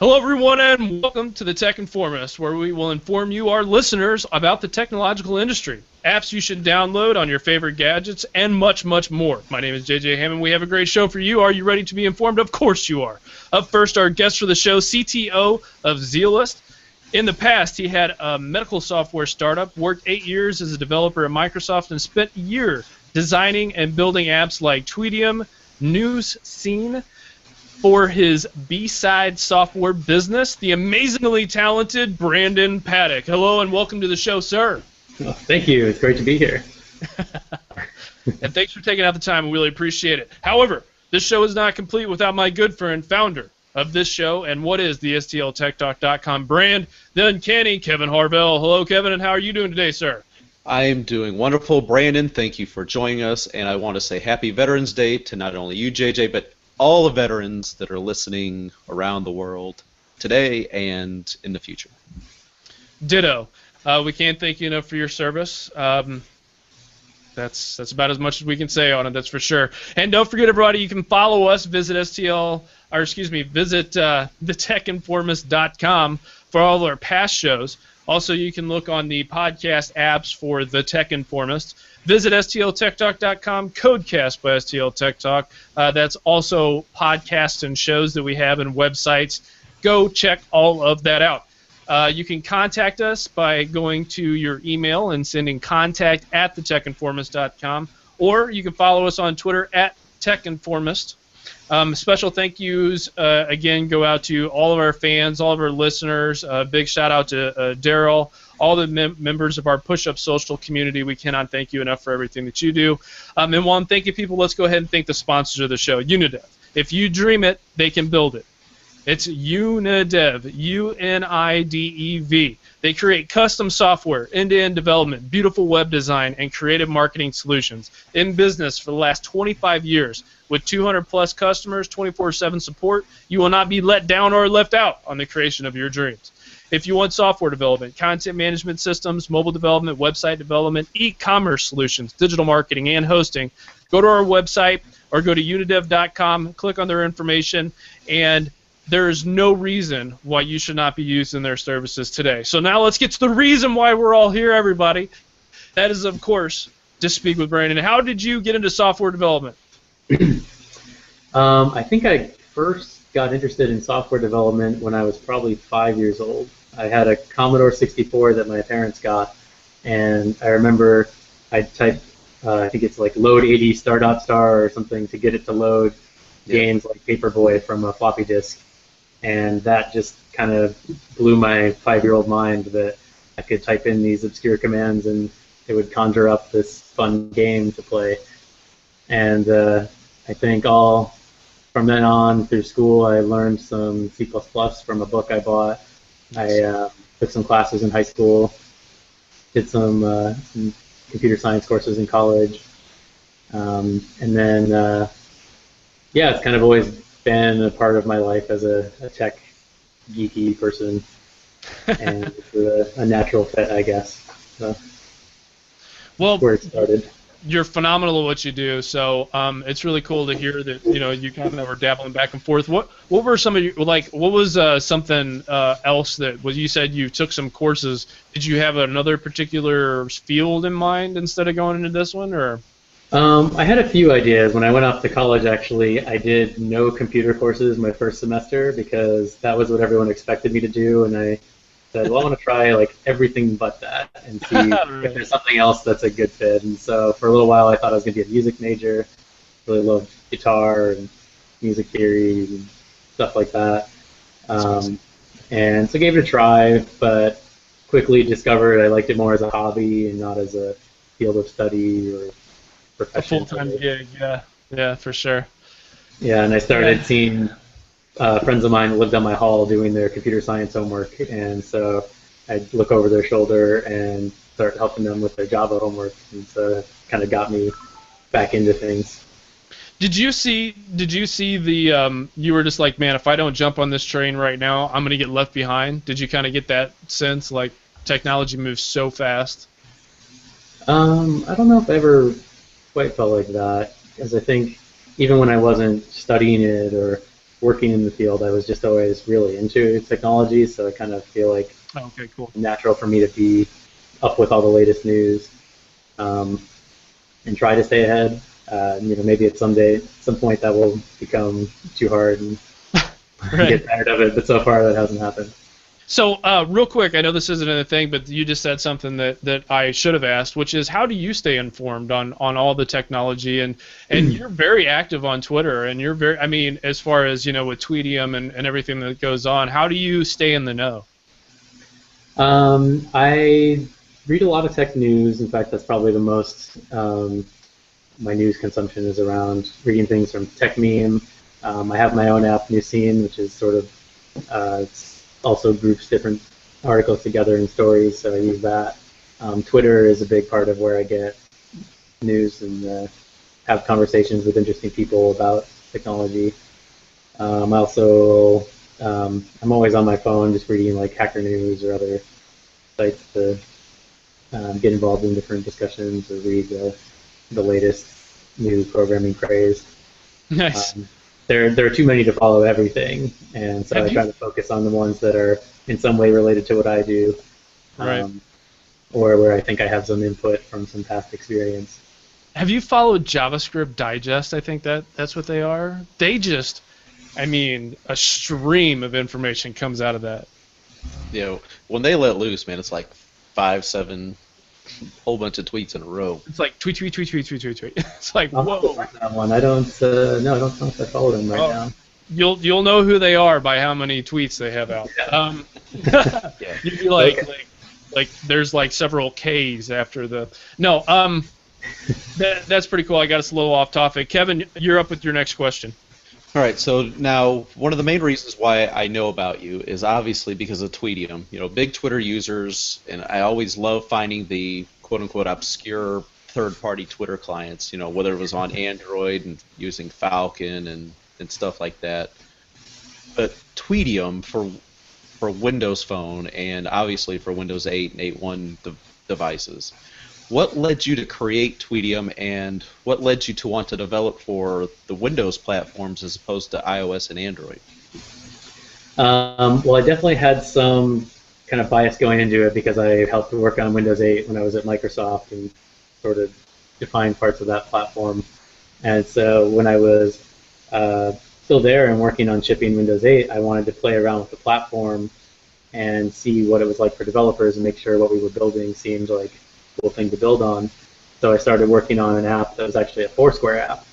Hello, everyone, and welcome to the Tech Informist, where we will inform you, our listeners, about the technological industry, apps you should download on your favorite gadgets, and much, much more. My name is JJ Hammond. We have a great show for you. Are you ready to be informed? Of course you are. Up first, our guest for the show, CTO of Zealist. In the past, he had a medical software startup, worked 8 years as a developer at Microsoft, and spent a year designing and building apps like Tweetium, News Scene. For his B-side software business, the amazingly talented Brandon Paddock. Hello and welcome to the show, sir. Well, thank you. It's great to be here. And thanks for taking out the time. We really appreciate it. However, this show is not complete without my good friend, founder of this show, and what is the STLTechTalk.com brand, the uncanny Kevin Harvell. Hello, Kevin, and how are you doing today, sir? I am doing wonderful, Brandon. Thank you for joining us, and I want to say Happy Veterans Day to not only you, JJ, but all the veterans that are listening around the world today and in the future. Ditto. We can't thank you enough for your service. That's about as much as we can say on it, that's for sure. And don't forget, everybody, you can follow us. Visit thetechinformist.com for all of our past shows. Also, you can look on the podcast apps for The Tech Informist. Visit STLTechTalk.com, Codecast by STL Tech Talk. That's also podcasts and shows that we have and websites. Go check all of that out. You can contact us by going to your email and sending contact@thetechinformist.com, or you can follow us on Twitter @TechInformist. Special thank yous, again, go out to all of our fans, all of our listeners. Big shout out to Daryl, all the members of our Push-Up Social community. We cannot thank you enough for everything that you do. And while I'm thanking people, let's go ahead and thank the sponsors of the show, Unidev. If you dream it, they can build it. It's Unidev, U-N-I-D-E-V. They create custom software, end-to-end development, beautiful web design, and creative marketing solutions. In business for the last 25 years, with 200-plus customers, 24/7 support, you will not be let down or left out on the creation of your dreams. If you want software development, content management systems, mobile development, website development, e-commerce solutions, digital marketing, and hosting, go to our website or go to unidev.com, click on their information, and there is no reason why you should not be using their services today. So now let's get to the reason why we're all here, everybody. That is, of course, to speak with Brandon. How did you get into software development? I think I first got interested in software development when I was probably 5 years old. I had a Commodore 64 that my parents got, and I remember I typed, I think it's like load 80 star or something to get it to load games like Paperboy from a floppy disk. And that just kind of blew my 5-year-old mind that I could type in these obscure commands and it would conjure up this fun game to play. And I think all from then on through school, I learned some C++ from a book I bought. I took some classes in high school, did some computer science courses in college, and then yeah, it's kind of always been a part of my life as a tech geeky person, and it's a natural fit, I guess. So well, where it started. You're phenomenal at what you do, so it's really cool to hear that you kind of were dabbling back and forth. What were some of your what was something else that you said you took some courses? Did you have another particular field in mind instead of going into this one, or? I had a few ideas. When I went off to college, actually, I did no computer courses my first semester because that was what everyone expected me to do, and I said, well, I want to try like everything but that and see Really? if there's something else that's a good fit. And so for a little while, I thought I was going to be a music major. Really loved guitar and music theory and stuff like that. And so I gave it a try, but quickly discovered I liked it more as a hobby and not as a field of study or profession. A full-time gig, yeah, for sure. Yeah, and I started seeing friends of mine lived on my hall doing their computer science homework, and so I'd look over their shoulder and start helping them with their Java homework, and so that kind of got me back into things. Did you see the you were just like, man, if I don't jump on this train right now, I'm gonna get left behind? Did you kind of get that sense, like technology moves so fast? I don't know if I ever quite felt like that, because I think even when I wasn't studying it or working in the field, I was just always really into technology, so I kind of feel like Okay, cool. natural for me to be up with all the latest news, and try to stay ahead. Maybe at some point that will become too hard and Right. get tired of it, but so far that hasn't happened. So, real quick, I know this isn't a thing, but you just said something that I should have asked, which is how do you stay informed on all the technology? And you're very active on Twitter, and you're very, I mean, as far as, with Tweetium and everything that goes on, how do you stay in the know? I read a lot of tech news. In fact, that's probably the most, my news consumption is around reading things from Tech Meme. I have my own app, New Scene, which is sort of, it's also groups different articles together in stories, so I use that. Twitter is a big part of where I get news and have conversations with interesting people about technology. I'm always on my phone just reading like Hacker News or other sites to get involved in different discussions or read the latest new programming craze. Nice. There are too many to follow everything, and so I try to focus on the ones that are in some way related to what I do, Right. or where I think I have some input from some past experience. Have you followed JavaScript Digest? I think that's what they are. They just, I mean, a stream of information comes out of that. When they let loose, man, it's like 5, 7, whole bunch of tweets in a row. It's like tweet. It's like, I'll whoa. find that one. I don't know if I follow them right now. You'll know who they are by how many tweets they have out. Yeah. You'd be like there's like several K's after the. No, that's pretty cool. I got us a little off topic. Kevin, you're up with your next question. All right, so now one of the main reasons why I know about you is obviously because of Tweetium. Big Twitter users, and I always love finding the quote-unquote obscure third-party Twitter clients, whether it was on Android and using Falcon and stuff like that. But Tweetium for Windows Phone and obviously for Windows 8 and 8.1 devices. What led you to create Tweetium, and what led you to want to develop for the Windows platforms as opposed to iOS and Android? Well, I definitely had some kind of bias going into it because I helped work on Windows 8 when I was at Microsoft and sort of defined parts of that platform. And so when I was still there and working on shipping Windows 8, I wanted to play around with the platform and see what it was like for developers and make sure what we were building seemed like cool thing to build on. So I started working on an app that was actually a Foursquare app,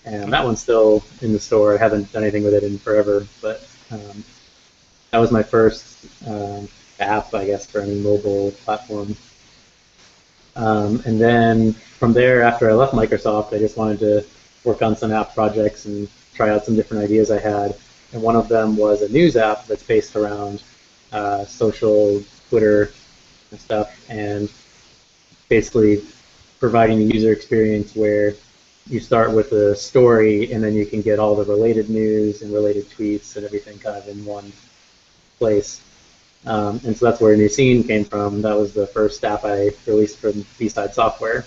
and that one's still in the store. I haven't done anything with it in forever, but that was my first app, I guess, for any mobile platform. And then from there, after I left Microsoft, I just wanted to work on some app projects and try out some different ideas I had. And one of them was a news app that's based around social, Twitter, and stuff, and basically providing a user experience where you start with a story and then you can get all the related news and related tweets and everything kind of in one place. And so that's where New Scene came from. That was the first app I released from B-Side Software.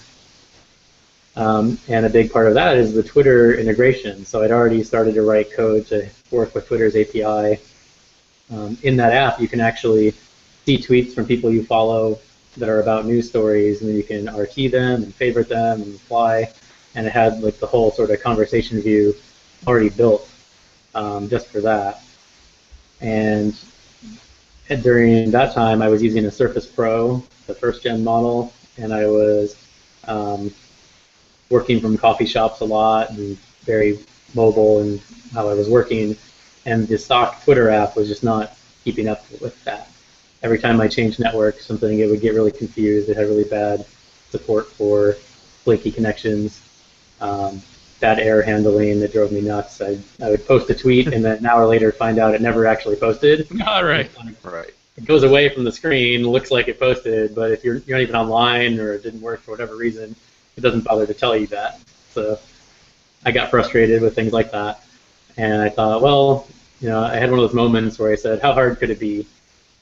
And a big part of that is the Twitter integration. So I'd already started to write code to work with Twitter's API. In that app, you can actually see tweets from people you follow that are about news stories, and then you can RT them and favorite them and reply. And it had like the whole sort of conversation view already built just for that. And during that time, I was using a Surface Pro, the first gen model, and I was working from coffee shops a lot and very mobile in how I was working. And the stock Twitter app was just not keeping up with that. Every time I changed network, it would get really confused. It had really bad support for flaky connections, bad error handling that drove me nuts. I would post a tweet and then an hour later find out it never actually posted. All right. Right. It goes away from the screen, looks like it posted, but if you're not even online or it didn't work for whatever reason, it doesn't bother to tell you that. So I got frustrated with things like that. And I thought, well, I had one of those moments where I said, how hard could it be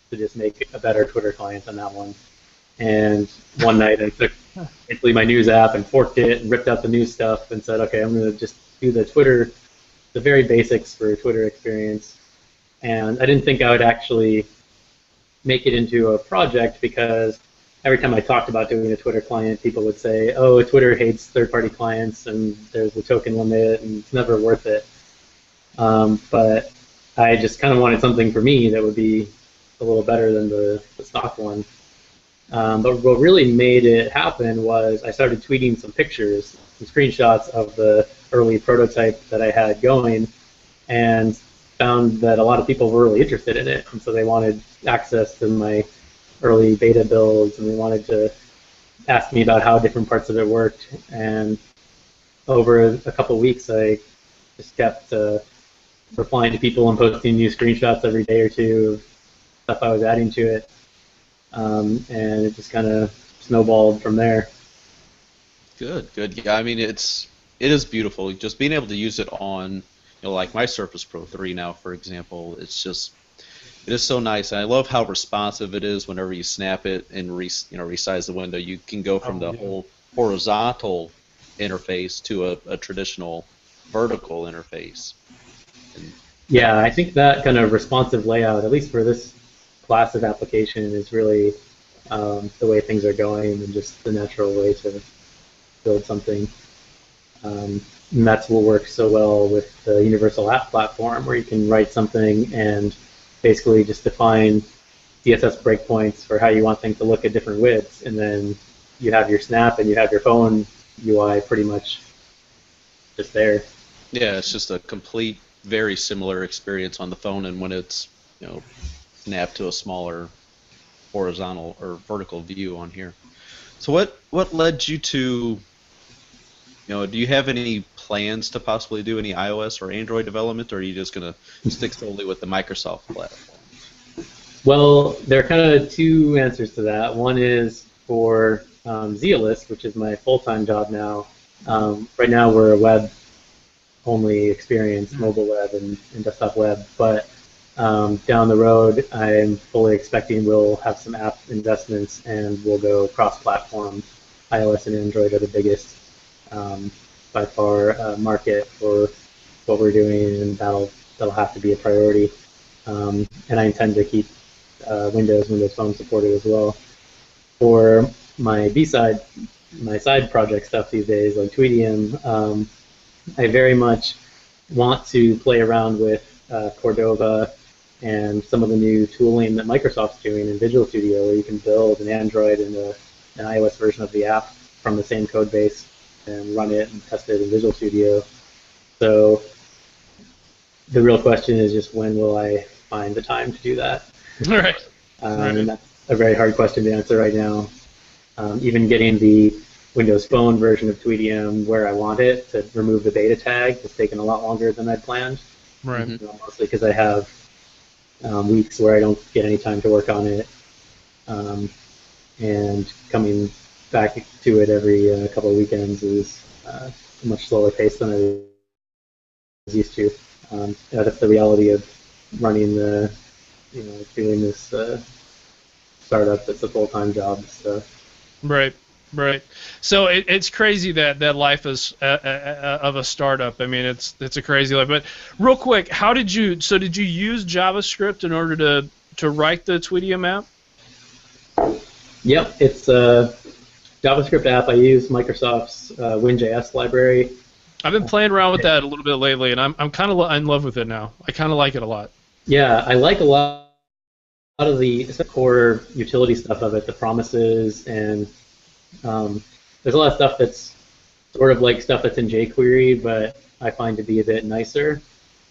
to just make a better Twitter client than that one? And one night I took basically my news app and forked it and ripped out the news stuff and said, okay, I'm going to just do the Twitter the very basics for Twitter experience. And I didn't think I would actually make it into a project because every time I talked about doing a Twitter client, people would say, oh, Twitter hates third-party clients and there's a token limit and it's never worth it. But I just kind of wanted something for me that would be a little better than the stock one. But what really made it happen was I started tweeting some pictures, some screenshots of the early prototype that I had going, and found that a lot of people were really interested in it, and so they wanted access to my early beta builds, and they wanted to ask me about how different parts of it worked. And over a couple of weeks, I just kept replying to people and posting new screenshots every day or two of stuff I was adding to it, and it just kind of snowballed from there. Good. Yeah, I mean, it is beautiful. Just being able to use it on, like my Surface Pro 3 now, for example. It is so nice, and I love how responsive it is whenever you snap it and resize the window. You can go from the whole horizontal interface to a traditional vertical interface. Yeah, I think that kind of responsive layout, at least for this class of application, is really the way things are going and just the natural way to build something. And that's what works so well with the Universal App Platform, where you can write something and basically just define CSS breakpoints for how you want things to look at different widths, and then you have your snap and you have your phone UI pretty much just there. Yeah, it's just a complete, very similar experience on the phone, and when it's snapped to a smaller horizontal or vertical view on here. So what led you to, do you have any plans to possibly do any iOS or Android development, or are you just going to stick solely with the Microsoft platform? Well, there are kind of two answers to that. One is for Zealist, which is my full-time job now. Right now we're a web-only experience, mobile web and desktop web, but down the road I'm fully expecting we'll have some app investments and we'll go cross-platform. iOS and Android are the biggest by far market for what we're doing, and that'll have to be a priority. And I intend to keep Windows Phone supported as well. For my B-side, my side project stuff these days, like Tweetium, I very much want to play around with Cordova and some of the new tooling that Microsoft's doing in Visual Studio, where you can build an Android and an iOS version of the app from the same code base and run it and test it in Visual Studio. So the real question is just when will I find the time to do that? Right. And that's a very hard question to answer right now. Even getting the Windows Phone version of Tweetium where I want it to remove the beta tag has taken a lot longer than I'd planned. Right. Mostly because I have weeks where I don't get any time to work on it, and coming back to it every couple of weekends is a much slower pace than I was used to. That's the reality of running doing this startup that's a full-time job. So. Right. So it's crazy that life is of a startup. I mean, it's a crazy life. But real quick, did you use JavaScript in order to write the Tweetium app? Yep, it's a JavaScript app. I use Microsoft's WinJS library. I've been playing around with that a little bit lately, and I'm kind of in love with it now. I kind of like it a lot. Yeah, I like a lot of the core utility stuff of it, the promises, and there's a lot of stuff that's sort of like stuff that's in jQuery, but I find to be a bit nicer.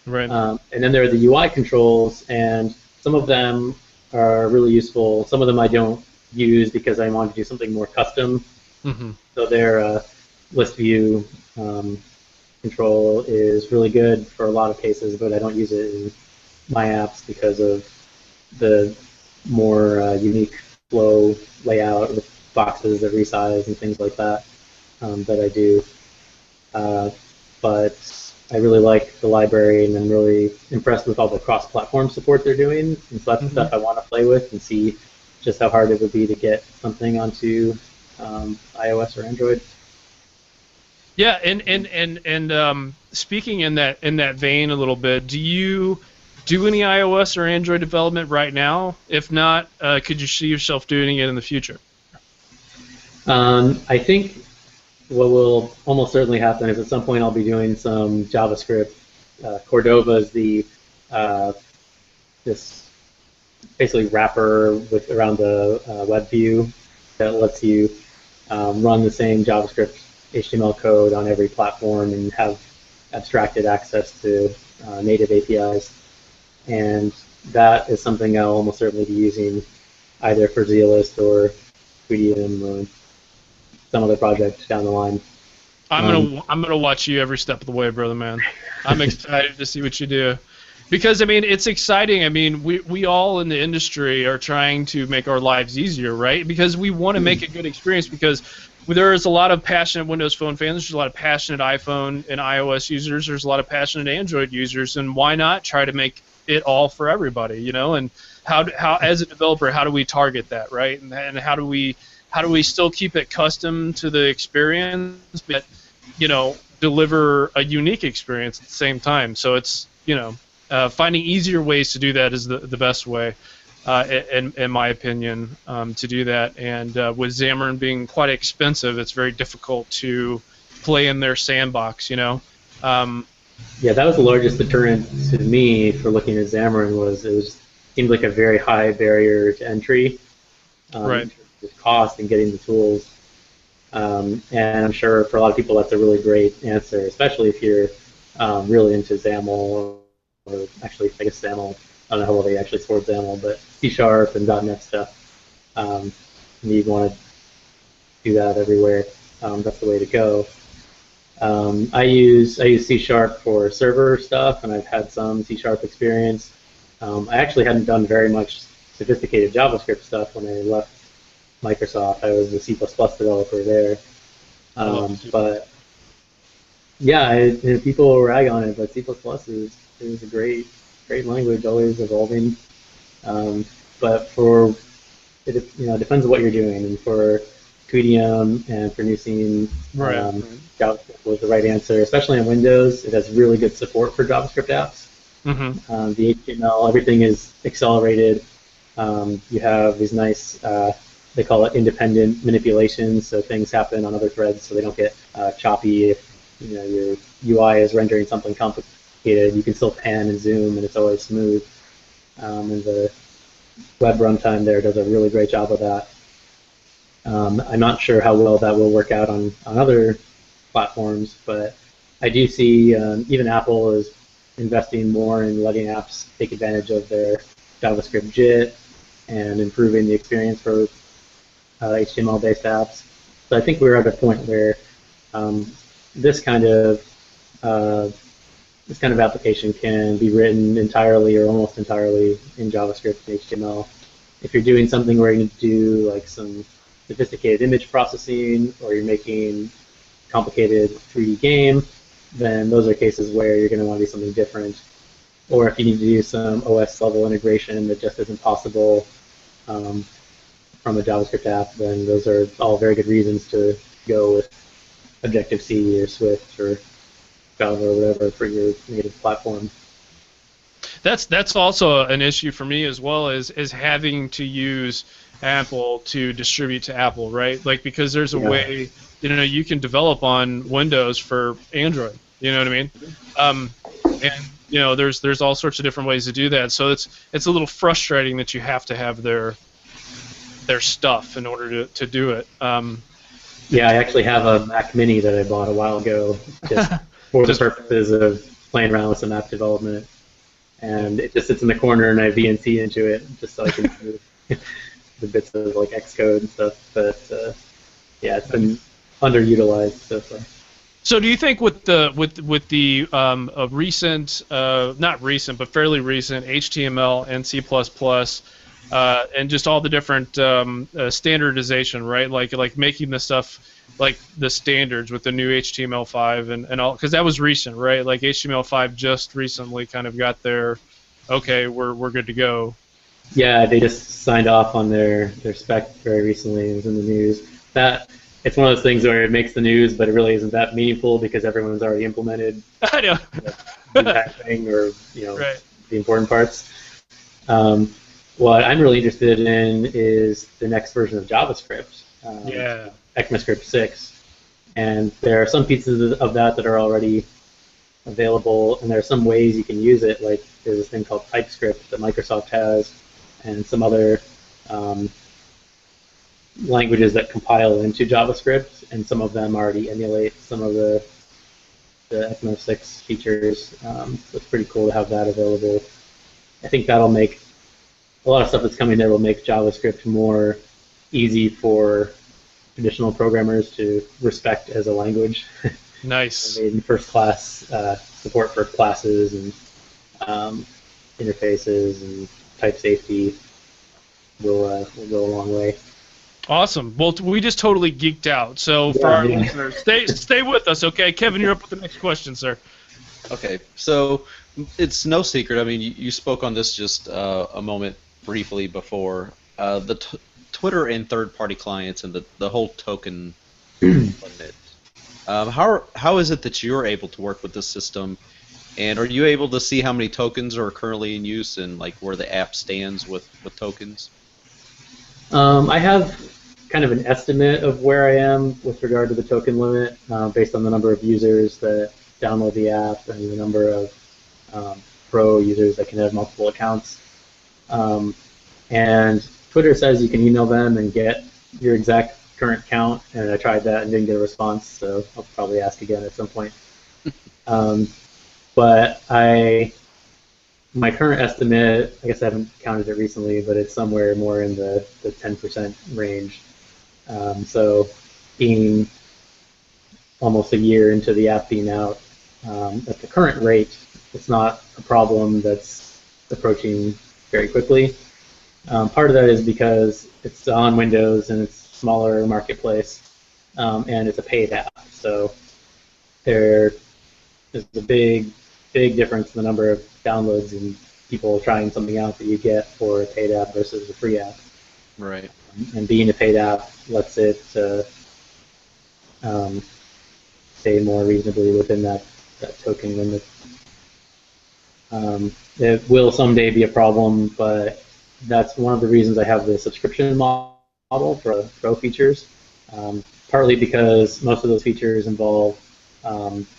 Right. And then there are the UI controls, and some of them are really useful. Some of them I don't use because I want to do something more custom. Mm-hmm. So their list view control is really good for a lot of cases, but I don't use it in my apps because of the more unique flow layout with boxes that resize and things like that that I do. But I really like the library, and I'm really impressed with all the cross-platform support they're doing. And so that's the stuff I want to play with and see just how hard it would be to get something onto iOS or Android. Yeah, and speaking in that vein a little bit, do you do any iOS or Android development right now? If not, could you see yourself doing it in the future? I think what will almost certainly happen is at some point I'll be doing some JavaScript. Cordova is the this basically wrapper with around the web view that lets you run the same JavaScript HTML code on every platform and have abstracted access to native APIs. And that is something I'll almost certainly be using either for Zealist or Medium or some other project down the line. I'm gonna watch you every step of the way, brother man. I'm excited to see what you do. Because I mean, it's exciting. I mean, we all in the industry are trying to make our lives easier, right? Because we want to make a good experience. Because there is a lot of passionate Windows Phone fans. There's a lot of passionate iPhone and iOS users. There's a lot of passionate Android users, and why not try to make it all for everybody, you know? And how as a developer, how do we target that, right? And how do we still keep it custom to the experience, but deliver a unique experience at the same time? So it's finding easier ways to do that is the best way, in my opinion, to do that. And with Xamarin being quite expensive, it's very difficult to play in their sandbox, Yeah, that was the largest deterrent to me for looking at Xamarin. Seemed like a very high barrier to entry, right? With cost and getting the tools. And I'm sure for a lot of people that's a really great answer, especially if you're really into XAML, or actually, I guess XAML, I don't know how well they actually support XAML, but C# and .NET stuff. You'd want to do that everywhere. That's the way to go. I use C# for server stuff, and I've had some C# experience. I actually hadn't done very much sophisticated JavaScript stuff when I left Microsoft. I was a C++ developer there. But yeah, people rag on it, but C++ is a great language, always evolving. But it depends on what you're doing. And for Qt and for Newsine, JavaScript was the right answer, especially on Windows. It has really good support for JavaScript apps. Mm-hmm. The HTML, everything is accelerated. You have these nice, they call it independent manipulations, so things happen on other threads so they don't get choppy. If your UI is rendering something complicated, you can still pan and zoom, and it's always smooth. And the web runtime there does a really great job of that. I'm not sure how well that will work out on other platforms, but I do see even Apple is investing more in letting apps take advantage of their JavaScript JIT and improving the experience for HTML-based apps. So I think we're at a point where this kind of application can be written entirely or almost entirely in JavaScript and HTML. If you're doing something where you need to do like some sophisticated image processing, or you're making complicated 3D game, then those are cases where you're going to want to do something different. Or if you need to do some OS level integration that just isn't possible from a JavaScript app, then those are all very good reasons to go with Objective-C or Swift or Java or whatever for your native platform. That's also an issue for me as well, as having to use Apple to distribute to Apple, right? Like, because there's a way, you can develop on Windows for Android. You know what I mean? And there's all sorts of different ways to do that. So it's a little frustrating that you have to have their stuff in order to do it. Yeah, I actually have a Mac Mini that I bought a while ago just for the purposes of playing around with some app development. And it just sits in the corner, and I VNC into it just so I can do the bits of like Xcode and stuff. But yeah, it's been underutilized so far. So do you think with the recent, not recent, but fairly recent HTML and C++, and just all the different standardization, right? Like making the stuff like the standards with the new HTML5 and all, because that was recent, right? Like HTML5 just recently kind of got their, okay, we're good to go. Yeah, they just signed off on their spec very recently. It was in the news. That it's one of those things where it makes the news, but it really isn't that meaningful because everyone's already implemented I know. the entire thing, or Right. the important parts. What I'm really interested in is the next version of JavaScript, Yeah. ECMAScript 6, and there are some pieces of that that are already available, and there are some ways you can use it. Like there's this thing called TypeScript that Microsoft has, and some other languages that compile into JavaScript, and some of them already emulate some of the ECMA 6 features. So it's pretty cool to have that available. I think that'll make a lot of stuff that's coming there will make JavaScript more easy for traditional programmers to respect as a language. Nice. First class support for classes and interfaces and type safety will go a long way. Awesome. Well, we just totally geeked out. So for our listeners, stay with us, okay? Kevin, you're up with the next question, sir. Okay, so it's no secret. I mean, you spoke on this just a moment briefly before. The Twitter and third-party clients and the whole token limit. How is it that you're able to work with this system? And are you able to see how many tokens are currently in use and like where the app stands with tokens? I have kind of an estimate of where I am with regard to the token limit based on the number of users that download the app and the number of pro users that can have multiple accounts. And Twitter says you can email them and get your exact current count, and I tried that and didn't get a response, so I'll probably ask again at some point. But my current estimate, I guess I haven't counted it recently, but it's somewhere more in the 10% range. So being almost a year into the app being out, at the current rate, it's not a problem that's approaching very quickly. Part of that is because it's on Windows and it's a smaller marketplace, and it's a paid app. So there is a big difference in the number of downloads and people trying something out that you get for a paid app versus a free app. Right. And being a paid app lets it stay more reasonably within that token limit. It will someday be a problem, but that's one of the reasons I have the subscription model for Pro features, partly because most of those features involve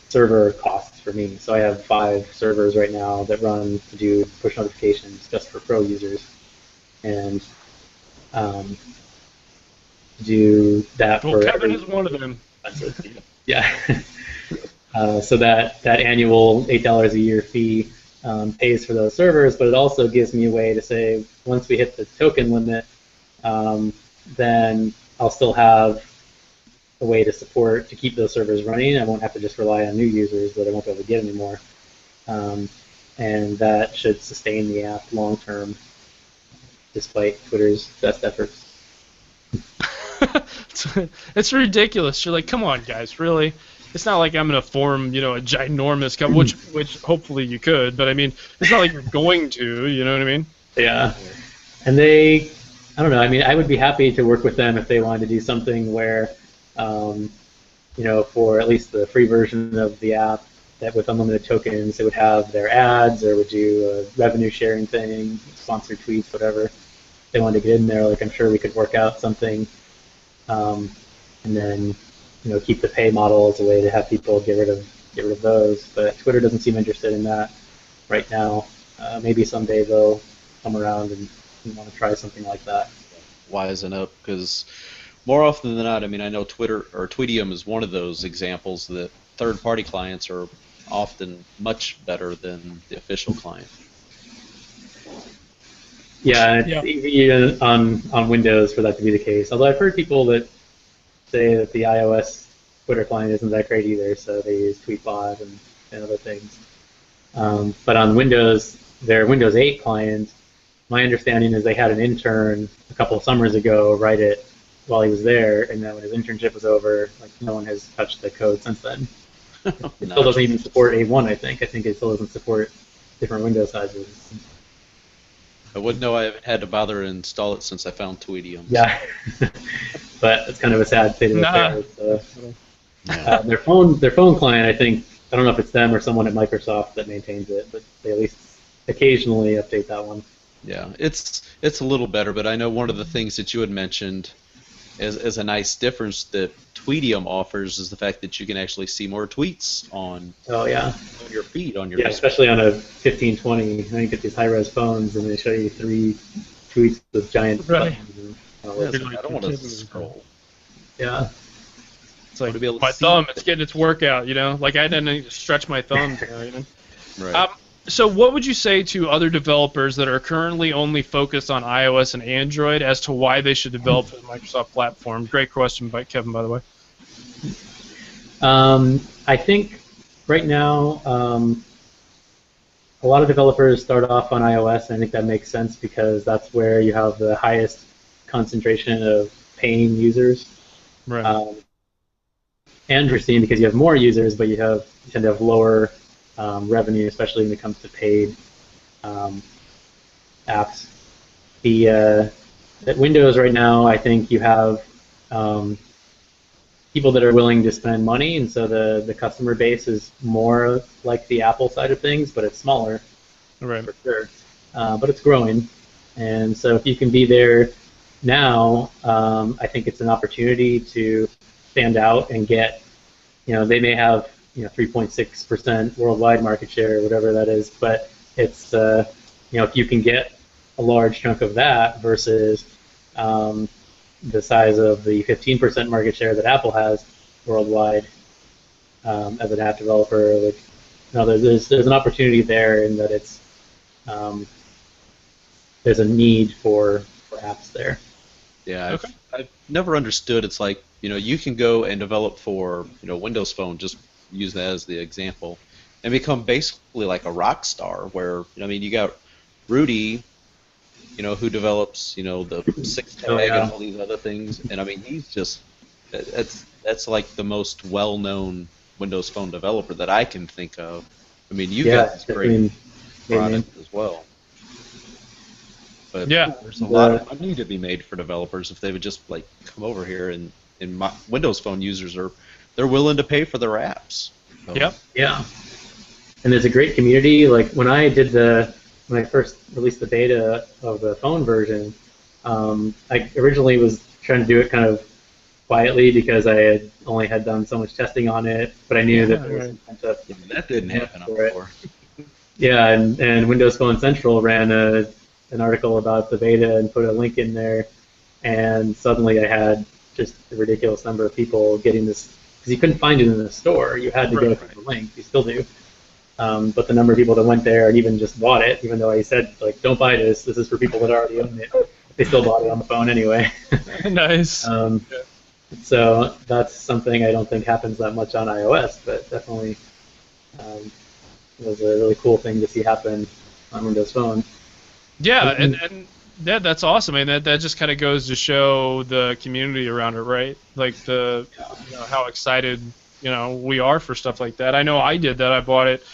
server costs for me. So I have 5 servers right now that run to do push notifications just for Pro users, and do that for Kevin is one of them. Yeah. So that annual $8 a year fee pays for those servers, but it also gives me a way to say once we hit the token limit, then I'll still have a way to keep those servers running. I won't have to just rely on new users that I won't be able to get anymore, and that should sustain the app long term, despite Twitter's best efforts. It's ridiculous. You're like, come on, guys, really? It's not like I'm going to form, a ginormous company, which hopefully you could, but I mean, it's not like you're going to, you know what I mean? Yeah. And I don't know, I mean, I would be happy to work with them if they wanted to do something where, for at least the free version of the app, that with unlimited tokens, it would have their ads or would do a revenue sharing thing, sponsored tweets, whatever. If they wanted to get in there, like I'm sure we could work out something, and then keep the pay model as a way to have people get rid of those. But Twitter doesn't seem interested in that right now. Maybe someday they'll come around and want to try something like that. Wisen up, because more often than not, I mean, I know Twitter or Tweetium is one of those examples that third-party clients are often much better than the official client. Yeah, it's easy on Windows for that to be the case. Although I've heard people that say that the iOS Twitter client isn't that great either, so they use Tweetbot and other things. But on Windows, their Windows 8 client, my understanding is they had an intern a couple of summers ago write it while he was there, and then when his internship was over, like no one has touched the code since then. It still doesn't even support A1, I think. I think it still doesn't support different Windows sizes. I wouldn't know I haven't had to bother to install it since I found Tweetium. Yeah, but it's kind of a sad state of affairs. Their phone client, I think, I don't know if it's them or someone at Microsoft that maintains it, but they at least occasionally update that one. Yeah, it's a little better, but I know one of the things that you had mentioned as a nice difference that Tweetium offers is the fact that you can actually see more tweets on your feed on your yeah, especially on a 1520. I think get these high-res phones and they show you 3 tweets with giant buttons. And, I don't want to scroll. Yeah. It's like my thumb, it's getting its workout, you know? Like I didn't stretch my thumb, you know? Right. So what would you say to other developers that are currently only focused on iOS and Android as to why they should develop for the Microsoft platform? Great question by Kevin, by the way. I think right now a lot of developers start off on iOS, and I think that makes sense because that's where you have the highest concentration of paying users. Right. Interesting because you have more users, but you tend to have lower revenue, especially when it comes to paid apps. At Windows right now, I think you have people that are willing to spend money, and so the customer base is more like the Apple side of things, but it's smaller, right, for sure. But it's growing, and so if you can be there now, I think it's an opportunity to stand out and get, they may have 3.6% worldwide market share or whatever that is, but it's if you can get a large chunk of that versus the size of the 15% market share that Apple has worldwide as an app developer, like there's an opportunity there in that it's there's a need for apps there. Yeah, okay. I've never understood. It's like you can go and develop for Windows Phone, just use that as the example, and become basically like a rock star. Where you got Rudy, who develops the 6-tag and all these other things, and he's just that's like the most well-known Windows Phone developer that I can think of. You got this great product as well. But there's a lot of money to be made for developers if they would just come over here and Windows Phone users they're willing to pay for their apps. So. Yep. Yeah. And there's a great community. Like when I first released the beta of the phone version, I originally was trying to do it kind of quietly because I had only done so much testing on it, but I knew that there was some pent-up that didn't happen before. Yeah, and Windows Phone Central ran an article about the beta and put a link in there, and suddenly I had just a ridiculous number of people getting this, because you couldn't find it in the store. You had to go through the link. You still do. But the number of people that went there and even just bought it, even though I said, don't buy this, this is for people that already own it, they still bought it on the phone anyway. Nice. So that's something I don't think happens that much on iOS, but definitely was a really cool thing to see happen on Windows Phone. Yeah, and that's awesome. That just kind of goes to show the community around it, right? Like how excited we are for stuff like that. I know I did that. I bought it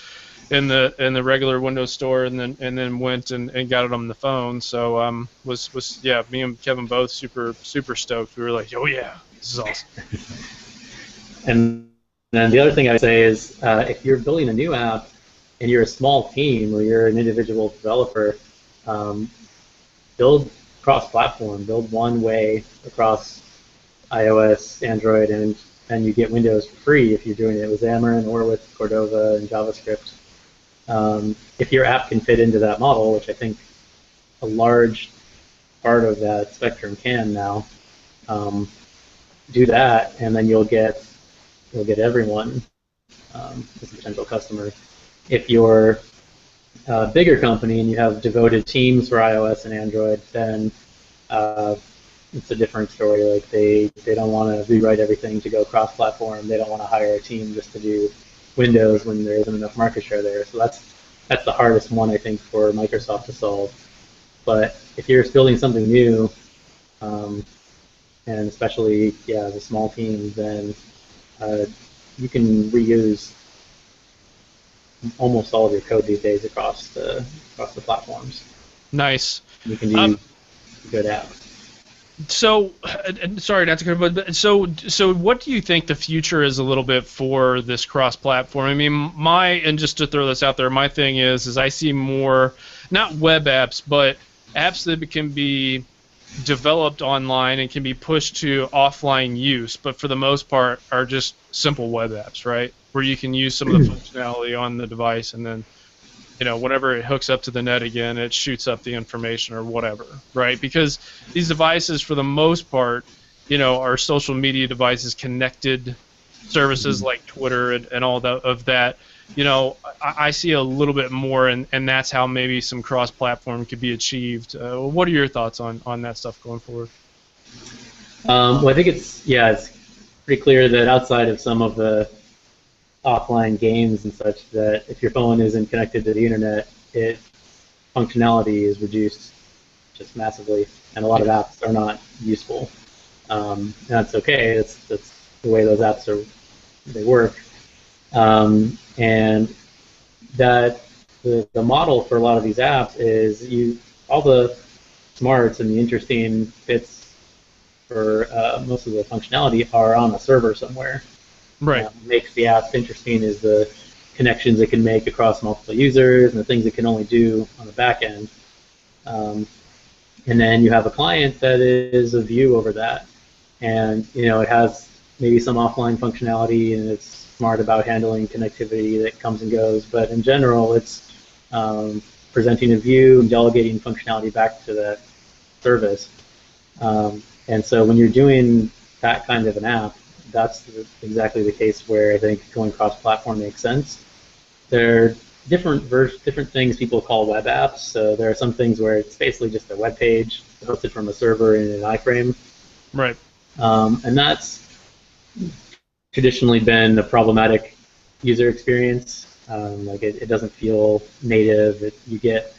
in the regular Windows store and then went and got it on the phone. So me and Kevin both super stoked. We were like, oh yeah, this is awesome. And then the other thing I'd say is if you're building a new app and you're a small team or you're an individual developer, build cross-platform, build one way across iOS, Android, and you get Windows for free if you're doing it with Xamarin or with Cordova and JavaScript. If your app can fit into that model, which I think a large part of that spectrum can now, do that, and then you'll get everyone as a potential customer. If you're a bigger company and you have devoted teams for iOS and Android, then it's a different story. Like they don't want to rewrite everything to go cross-platform. They don't want to hire a team just to do Windows when there isn't enough market share there. So that's the hardest one, I think, for Microsoft to solve. But if you're building something new, and especially as a small team, then you can reuse almost all of your code these days across the platforms. Nice. You can do good apps. So, sorry not to cut, but so what do you think the future is a little bit for this cross-platform? I mean, and just to throw this out there, my thing is I see more, not web apps, but apps that can be developed online and can be pushed to offline use, but for the most part are just simple web apps, right? Where you can use some of the functionality on the device, and then whenever it hooks up to the net again, it shoots up the information or whatever, right? Because these devices, for the most part, are social media devices, connected services like Twitter and all of that. I see a little bit more, and that's how maybe some cross-platform could be achieved. What are your thoughts on that stuff going forward? Well, I think it's pretty clear that outside of some of the offline games and such, that if your phone isn't connected to the internet, functionality is reduced just massively, and a lot of apps are not useful. And that's okay. That's the way those apps they work. And that the model for a lot of these apps is all the smarts and the interesting bits for most of the functionality are on a server somewhere. Right. What makes the apps interesting is the connections it can make across multiple users and the things it can only do on the back end. And then you have a client that is a view over that. And it has maybe some offline functionality, and it's smart about handling connectivity that comes and goes. But in general, it's presenting a view and delegating functionality back to that service. And so when you're doing that kind of an app, that's exactly the case where I think going cross-platform makes sense. There are different things people call web apps. So there are some things where it's basically just a web page hosted from a server in an iframe. Right. And that's traditionally been a problematic user experience. Like it doesn't feel native. You get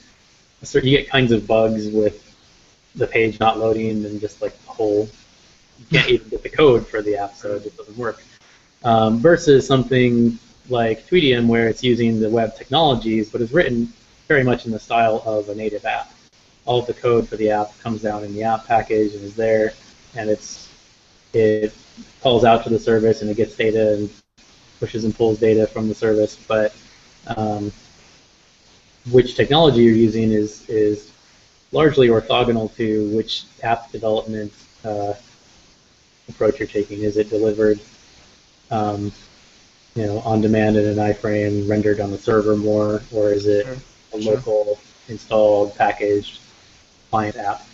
kinds of bugs with the page not loading, and just like the whole, you can't even get the code for the app, so it just doesn't work. Versus something like Tweetium, where it's using the web technologies, but is written very much in the style of a native app. All of the code for the app comes down in the app package and is there, and it calls out to the service and it gets data and pushes and pulls data from the service. But which technology you're using is largely orthogonal to which app development approach you're taking. Is it delivered on demand in an iframe, rendered on the server more, or is it a local installed packaged client app?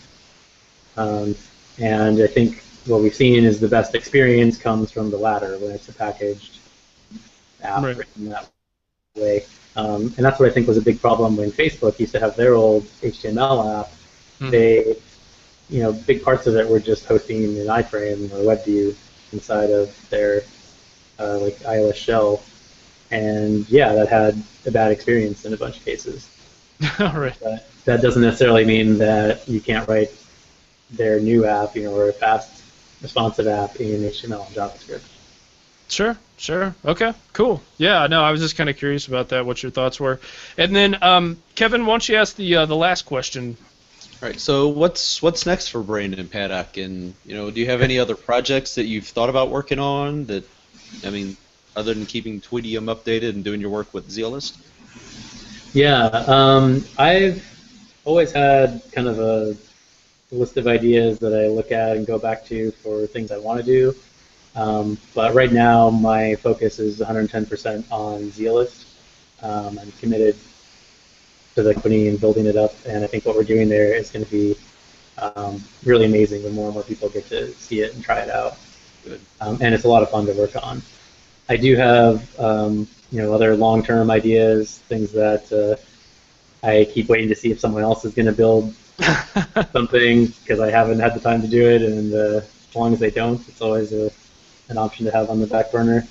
And I think what we've seen is the best experience comes from the latter, when it's a packaged app written that way. And that's what I think was a big problem when Facebook used to have their old HTML app. They, big parts of it were just hosting an iframe or WebView inside of their like iOS shell, and that had a bad experience in a bunch of cases. Right. But that doesn't necessarily mean that you can't write their new app, or a fast responsive app in HTML and JavaScript. Sure. Okay, cool. Yeah, no, I was just kind of curious about that, what your thoughts were. And then, Kevin, why don't you ask the last question? All right, so what's next for Brandon and Paddock? And, do you have any other projects that you've thought about working on that, other than keeping Tweetium updated and doing your work with Zealist? Yeah, I've always had kind of a list of ideas that I look at and go back to for things I want to do. But right now, my focus is 110% on Zealist. I'm committed to the company and building it up, and I think what we're doing there is going to be really amazing when more and more people get to see it and try it out. Good. And it's a lot of fun to work on. I do have other long-term ideas, things that I keep waiting to see if someone else is going to build something, because I haven't had the time to do it, and as long as they don't, it's always an option to have on the back burner.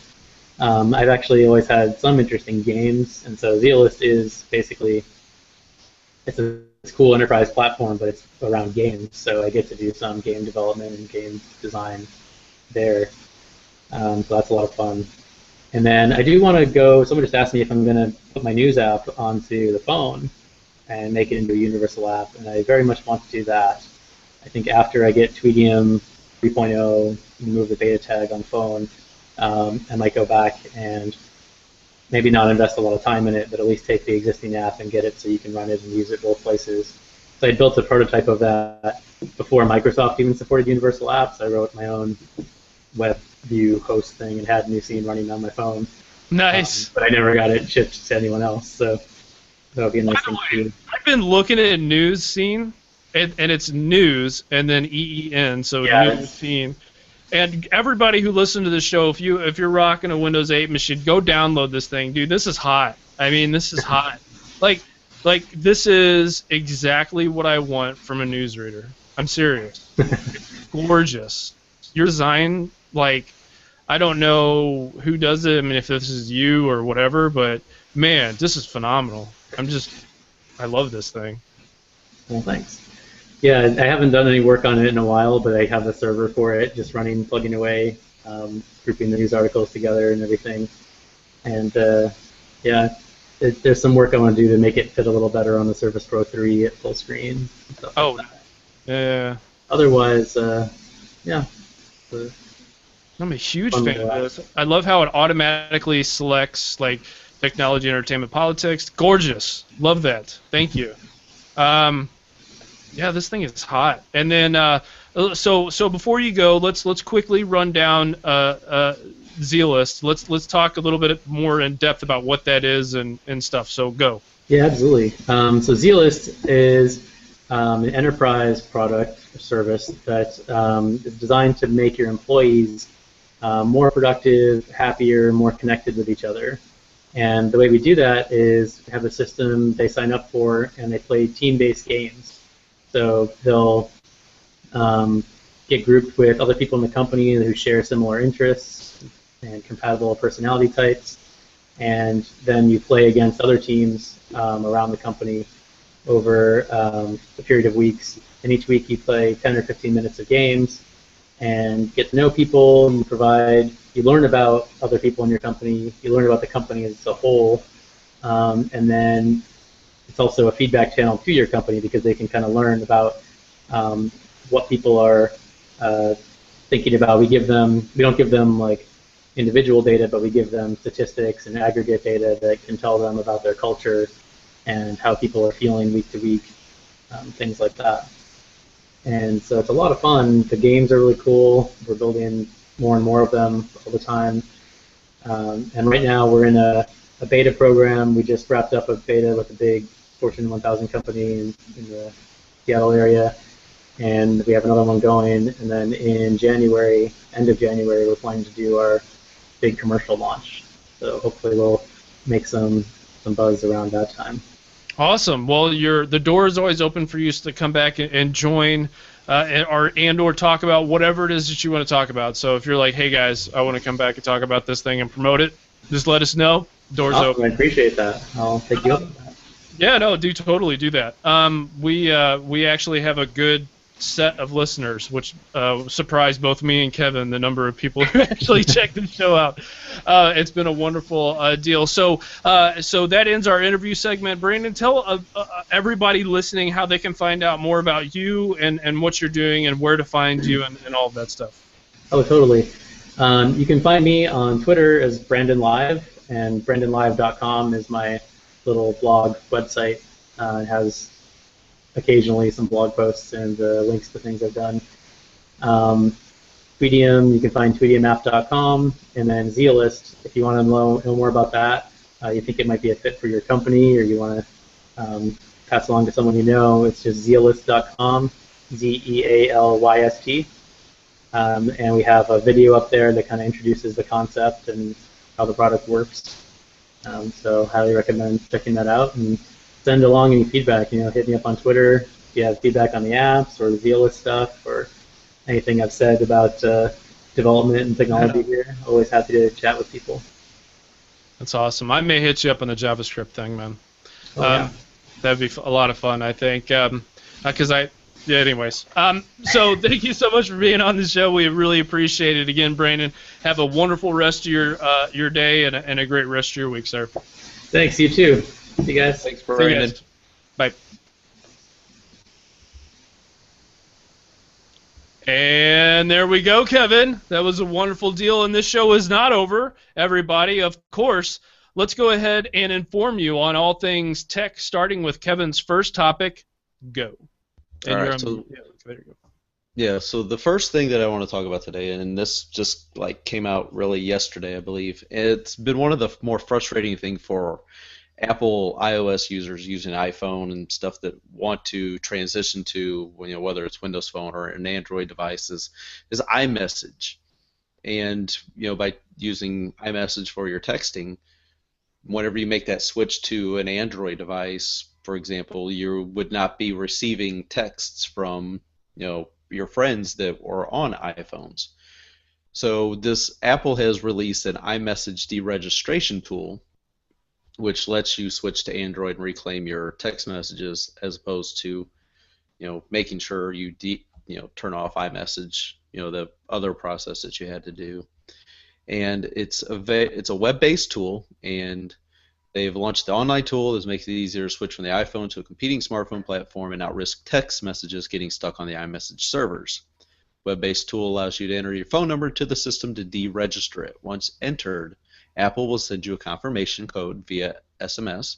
I've actually always had some interest in games, and so Zealist is basically, it's a cool enterprise platform, but it's around games, so I get to do some game development and game design there. So that's a lot of fun. And then I do want to go, someone just asked me if I'm going to put my news app onto the phone. and make it into a universal app, and I very much want to do that. I think after I get Tweetium 3.0, remove the beta tag on phone, I might go back and maybe not invest a lot of time in it, but at least take the existing app and get it so you can run it and use it both places. So I built a prototype of that before Microsoft even supported universal apps. I wrote my own web view host thing and had New running on my phone. Nice. But I never got it shipped to anyone else, so that would be a nice thing to do. I've been looking at News Scene, and it's news and then EEN, so News Scene. And everybody who listens to the show, if you're rocking a Windows 8 machine, go download this thing, dude. This is hot. I mean, this is hot. Like this is exactly what I want from a newsreader. I'm serious. It's gorgeous. Your design, like, I don't know who does it. I mean, if this is you or whatever, but man, this is phenomenal. I love this thing. Well, thanks. Yeah, I haven't done any work on it in a while, but I have a server for it, just running, plugging away, grouping the news articles together and everything. And yeah, there's some work I want to do to make it fit a little better on the Surface Pro 3 at full screen. Oh, like yeah. Otherwise, yeah. I'm a huge fan of this. I love how it automatically selects like technology, entertainment, politics. Gorgeous. Love that. Thank you. Yeah, this thing is hot. And then, so before you go, let's quickly run down Zealist. Let's talk a little bit more in depth about what that is and stuff. So go. Yeah, absolutely. So Zealist is an enterprise product or service that is designed to make your employees more productive, happier, more connected with each other. And the way we do that is we have a system they sign up for, and they play team-based games. So they'll get grouped with other people in the company who share similar interests and compatible personality types, and then you play against other teams around the company over a period of weeks. And each week you play 10 or 15 minutes of games and get to know people. You learn about other people in your company. You learn about the company as a whole, and then it's also a feedback channel to your company because they can kind of learn about what people are thinking about. We don't give them like individual data, but we give them statistics and aggregate data that can tell them about their culture and how people are feeling week to week, things like that. And so it's a lot of fun. The games are really cool. We're building more and more of them all the time. And right now we're in a beta program. We just wrapped up a beta with a big Fortune 1000 company in the Seattle area, and we have another one going. And then in January, end of January, we're planning to do our big commercial launch. So hopefully we'll make some buzz around that time. Awesome. Well, the door is always open for you to come back and join or talk about whatever it is that you want to talk about. So if you're like, hey guys, I want to come back and talk about this thing and promote it, just let us know. Door's open. I appreciate that. I'll take you up on that. Yeah, no, totally do that. We actually have a good set of listeners, which surprised both me and Kevin, the number of people who actually check the show out. It's been a wonderful deal. So that ends our interview segment. Brandon, tell everybody listening how they can find out more about you and what you're doing and where to find you and all of that stuff. Oh, totally. You can find me on Twitter as Brandon Live, and BrandonLive.com is my little blog website. It has occasionally some blog posts and links to things I've done. Tweetium, you can find tweetiumapp.com, and then Zealist, if you want to know more about that, you think it might be a fit for your company or you want to pass along to someone you know, it's just zealist.com, Zealyst. And we have a video up there that kind of introduces the concept and how the product works. So highly recommend checking that out, and send along any feedback. Hit me up on Twitter if you have feedback on the apps or the Zealist stuff or anything I've said about development and technology here. Always happy to chat with people. That's awesome. I may hit you up on the JavaScript thing, man. Oh, yeah. That'd be a lot of fun, I think. Yeah, anyways. So thank you so much for being on the show. We really appreciate it. Again, Brandon, have a wonderful rest of your day and a great rest of your week, sir. Thanks, you too. See you guys. Thanks, Brandon. Bye. And there we go, Kevin. That was a wonderful deal, and this show is not over, everybody. Of course, let's go ahead and inform you on all things tech, starting with Kevin's first topic. Go. And All you're right, so there you go. yeah, so the first thing that I want to talk about today, and this just like came out really yesterday, I believe. It's been one of the more frustrating things for Apple iOS users using iPhone and stuff that want to transition to, whether it's Windows Phone or an Android device is iMessage. And by using iMessage for your texting, whenever you make that switch to an Android device, for example, you would not be receiving texts from your friends that were on iPhones. So this Apple has released an iMessage deregistration tool, which lets you switch to Android and reclaim your text messages, as opposed to making sure you turn off iMessage, the other process that you had to do. And it's a web-based tool, and they've launched the online tool that makes it easier to switch from the iPhone to a competing smartphone platform and not risk text messages getting stuck on the iMessage servers. Web-based tool allows you to enter your phone number to the system to deregister it. Once entered, Apple will send you a confirmation code via SMS.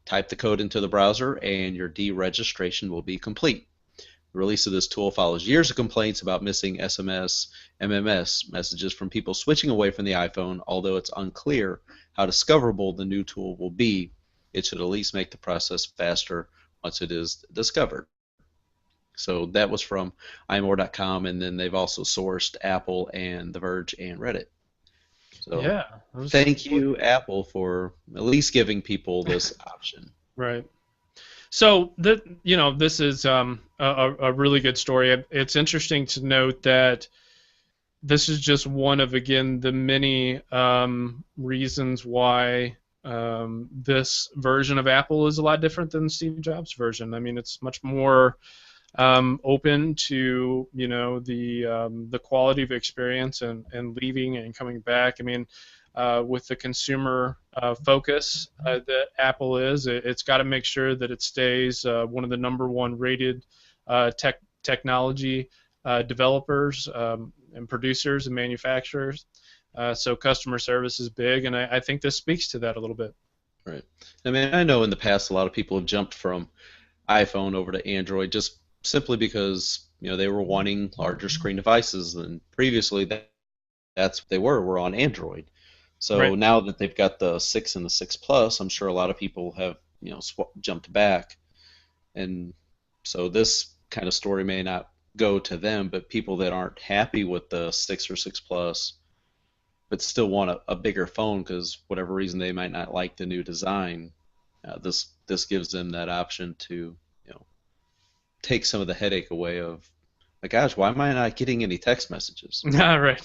Type the code into the browser and your deregistration will be complete. The release of this tool follows years of complaints about missing SMS, MMS messages from people switching away from the iPhone. Although it's unclear how discoverable the new tool will be, it should at least make the process faster once it is discovered. So that was from imore.com, and then they've also sourced Apple and The Verge and Reddit. So Yeah. thank you, Apple, for at least giving people this option. Right. So this is a really good story. It's interesting to note that this is just one of, again, the many reasons why this version of Apple is a lot different than Steve Jobs' version. I mean, it's much more open to the quality of experience and leaving and coming back. I mean, with the consumer focus that Apple is, it's got to make sure that it stays one of the #1 rated technology developers and producers and manufacturers. So customer service is big, and I think this speaks to that a little bit. Right. I mean, I know in the past a lot of people have jumped from iPhone over to Android just simply because they were wanting larger screen devices, and previously that's what they were on Android. So Right. Now that they've got the 6 and the 6 Plus, I'm sure a lot of people have jumped back, and so this kind of story may not go to them, but people that aren't happy with the 6 or 6 Plus but still want a bigger phone because whatever reason they might not like the new design, this gives them that option to take some of the headache away of, my gosh, why am I not getting any text messages? Right.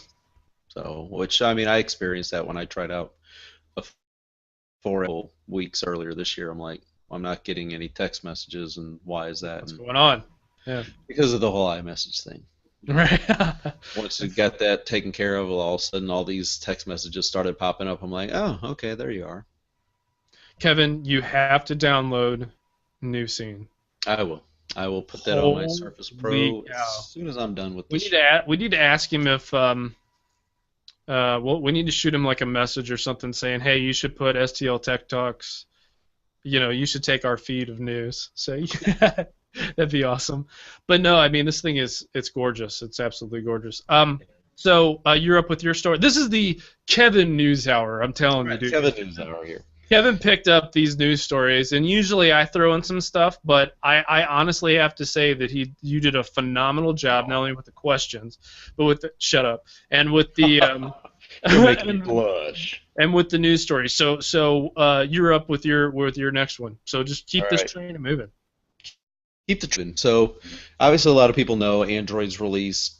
So, which, I mean, I experienced that when I tried out a 4 weeks earlier this year. I'm like, I'm not getting any text messages, and why is that? What's going on? Yeah. Because of the whole iMessage thing. Right. Once you got that taken care of, all of a sudden all these text messages started popping up. I'm like, oh, okay, there you are. Kevin, you have to download New Scene. I will put that on my Surface Pro as soon as I'm done with this. We need to ask him if we need to shoot him like a message or something saying, hey, you should put STL Tech Talks. You should take our feed of news. So that'd be awesome. But no, I mean, this thing it's gorgeous. It's absolutely gorgeous. So you're up with your story. This is the Kevin News Hour. I'm telling you, dude. Kevin News Hour here. Kevin picked up these news stories, and usually I throw in some stuff, but I honestly have to say that you did a phenomenal job, not only with the questions, but with the shut up and with the You're making me blush. And with the news stories. So you're up with your next one. So just keep this train moving. Keep the train. So obviously a lot of people know Android's released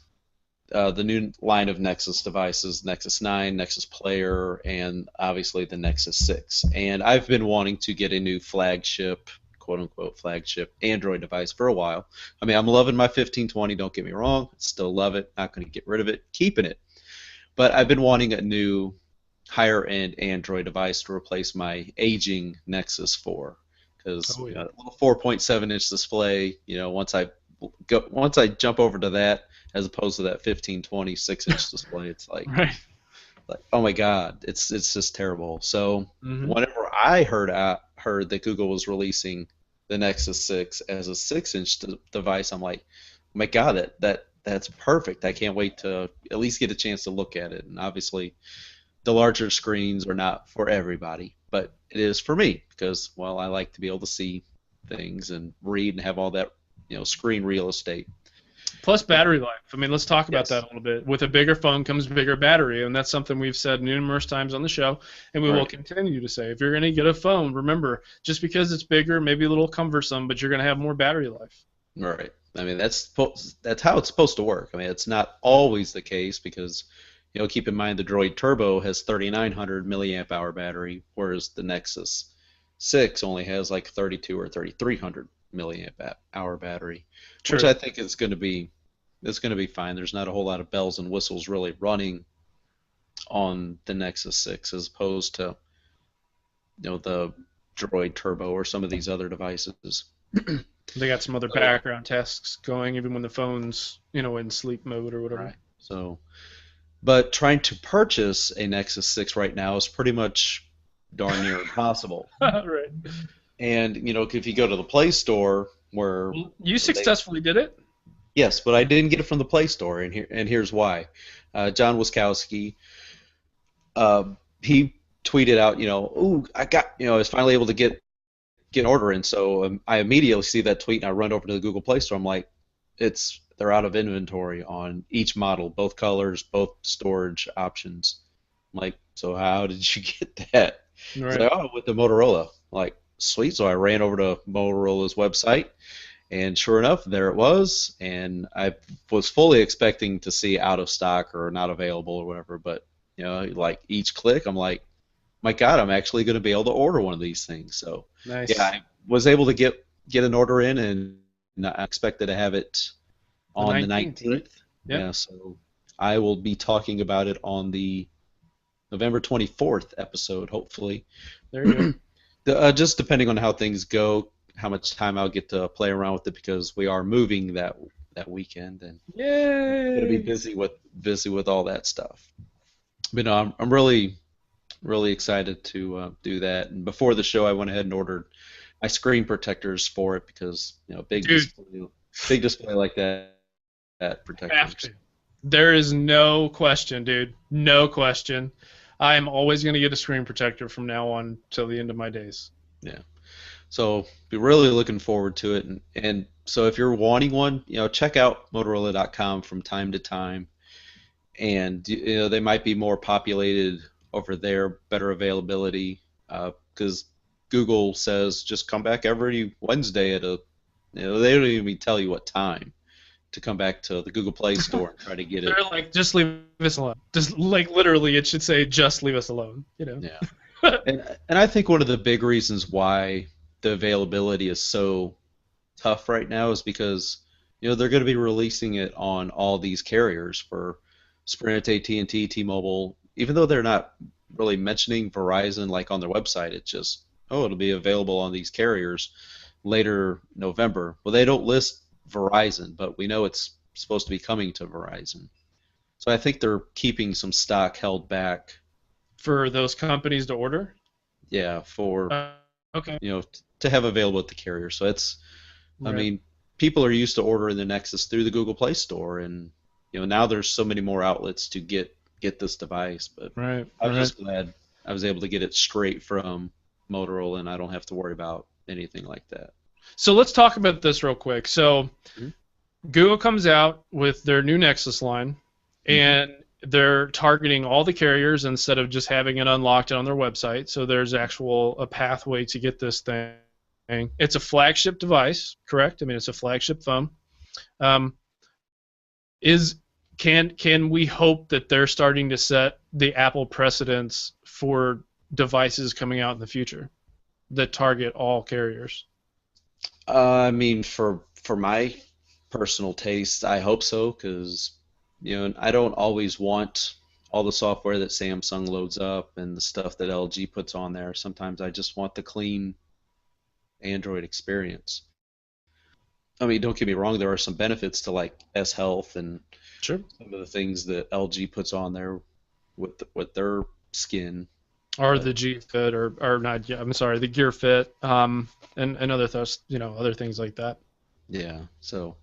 the new line of Nexus devices, Nexus 9, Nexus Player, and obviously the Nexus 6. And I've been wanting to get a new flagship, quote-unquote flagship, Android device for a while. I mean, I'm loving my 1520, don't get me wrong. Still love it. Not going to get rid of it. Keeping it. But I've been wanting a new higher-end Android device to replace my aging Nexus 4. because Oh, yeah. a little 4.7-inch display. Once I jump over to that, as opposed to that 1520 6-inch display, it's Right. like, oh my God, it's just terrible. So Hmm. whenever I heard that Google was releasing the Nexus 6 as a 6-inch device, I'm like, oh my God, that's perfect. I can't wait to at least get a chance to look at it. And obviously, the larger screens are not for everybody, but it is for me because, well, I like to be able to see things and read and have all that, screen real estate. Plus battery life. I mean, let's talk about that Yes. a little bit. With a bigger phone comes bigger battery, and that's something we've said numerous times on the show, and we will Right. continue to say. If you're going to get a phone, remember, just because it's bigger, maybe a little cumbersome, but you're going to have more battery life. Right. I mean, that's how it's supposed to work. I mean, it's not always the case because, keep in mind the Droid Turbo has 3,900 milliamp hour battery, whereas the Nexus 6 only has like 32 or 3,300 milliamp hour battery, which True. I think it's going to be fine. There's not a whole lot of bells and whistles really running on the Nexus 6 as opposed to, the Droid Turbo or some of these other devices. They got some other So, background tasks going, even when the phone's, in sleep mode or whatever. right. So, but trying to purchase a Nexus 6 right now is pretty much darn near impossible. Right. And if you go to the Play Store, where Well, you they successfully did it. yes, but I didn't get it from the Play Store, and here's why. John Wiskowski, uh, he tweeted out, "Ooh, I was finally able to get an order in." So I immediately see that tweet and I run over to the Google Play Store. I'm like, they're out of inventory on each model, both colors, both storage options. I'm like, so how did you get that? He's Right. like, oh, with the Motorola. I'm like, sweet. So I ran over to Motorola's website, and sure enough, there it was. And I was fully expecting to see out of stock or not available or whatever. But like each click, I'm like, my God, I'm actually going to be able to order one of these things. So yeah, Nice. I was able to get an order in, and I expected to have it The on the 19th, right? 19th. Yep. Yeah, so I will be talking about it on the November 24th episode, hopefully. There you go. Just depending on how things go, how much time I'll get to play around with it because we are moving that weekend and gonna be Yay! busy with all that stuff. But no, I'm really excited to do that. And before the show, I went ahead and ordered my screen protectors for it because Dude, big display like that have protectors. to. There is no question, dude. No question. I am always going to get a screen protector from now on till the end of my days. Yeah. So be really looking forward to it. And so if you're wanting one, check out Motorola.com from time to time. And they might be more populated over there, better availability, because Google says just come back every Wednesday they don't even tell you what time to come back to the Google Play Store and try to get it. They're like, just leave us alone. Just like literally, it should say, just leave us alone. Yeah. And I think one of the big reasons why the availability is so tough right now is because they're going to be releasing it on all these carriers for Sprint, AT&T, T-Mobile. Even though they're not really mentioning Verizon like on their website, it's just it'll be available on these carriers later November. Well, they don't list Verizon, but we know it's supposed to be coming to Verizon. So I think they're keeping some stock held back, For those companies to order. yeah, for Uh, okay. to have available at the carrier. So I Right. mean, people are used to ordering the Nexus through the Google Play Store, and now there's so many more outlets to get this device. But Right. I was Right. just glad I was able to get it straight from Motorola, and I don't have to worry about anything like that. So let's talk about this real quick. So Mhm. Google comes out with their new Nexus line, Mhm. and they're targeting all the carriers instead of just having it unlocked on their website. So there's a pathway to get this thing. It's a flagship device, correct? I mean, it's a flagship phone. Um, is can we hope that they're starting to set the Apple precedents for devices coming out in the future that target all carriers? I mean, for my personal taste, I hope so, because I don't always want all the software that Samsung loads up and the stuff that LG puts on there. Sometimes I just want the clean Android experience. I mean, don't get me wrong, there are some benefits to like S Health and Sure. some of the things that LG puts on there with their skin. Or the G Fit, or not? Yeah, I'm sorry, the Gear Fit, and other other things like that. Yeah, so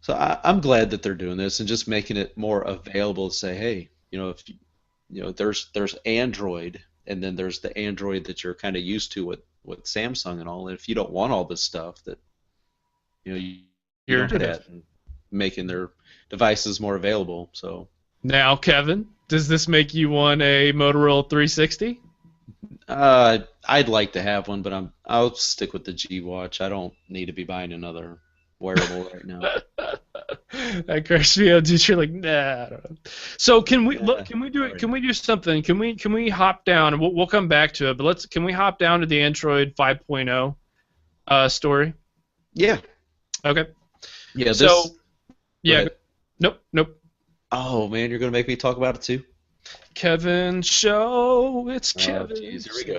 I'm glad that they're doing this and just making it more available to say, hey, if there's Android, and then there's the Android that you're kind of used to with Samsung and all. And if you don't want all this stuff, that you don't get that, and making their devices more available. So now, Kevin, does this make you want a Motorola 360? I'd like to have one, but I'll stick with the G Watch. I don't need to be buying another wearable right now. That cracks me up, dude. You're like, nah. I don't know. So can we look? Can we do it? Can we do something? Can we hop down? And we'll come back to it. But can we hop down to the Android 5.0 story? Yeah. Okay. Yeah. Yeah. Nope. Oh man, you're gonna make me talk about it too. Kevin show. It's Kevin. Here we go.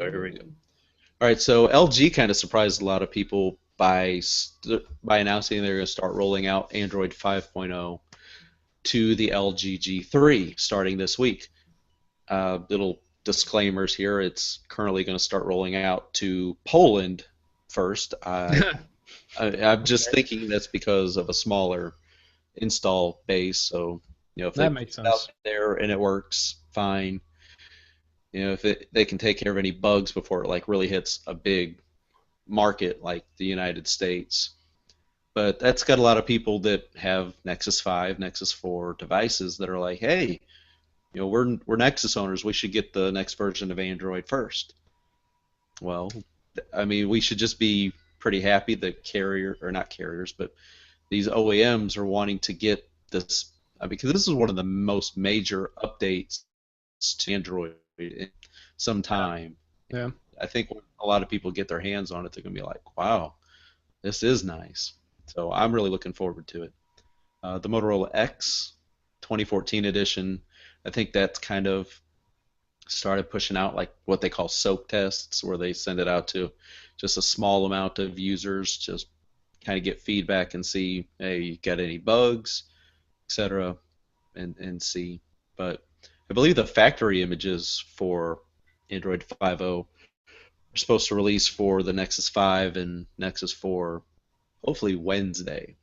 All right. So LG kind of surprised a lot of people by announcing they're going to start rolling out Android 5.0 to the LG G3 starting this week. Little disclaimers here. It's currently going to start rolling out to Poland first. I'm just thinking that's because of a smaller install base. So, if that makes sense out there and it works fine, if they can take care of any bugs before it like really hits a big market like the United States. But that's got a lot of people that have Nexus 5, Nexus 4 devices that are like, hey, we're Nexus owners. We should get the next version of Android first. Well, I mean, we should just be pretty happy that not carriers, but these OEMs are wanting to get this, because this is one of the most major updates to Android in some time. Yeah. I think when a lot of people get their hands on it, they're going to be like, wow, this is nice. So I'm really looking forward to it. The Motorola X 2014 edition, I think that's kind of started pushing out like what they call soak tests, where they send it out to just a small amount of users, just kind of get feedback and see, hey, you got any bugs, etc., and see. But I believe the factory images for Android 5.0 are supposed to release for the Nexus 5 and Nexus 4 hopefully Wednesday.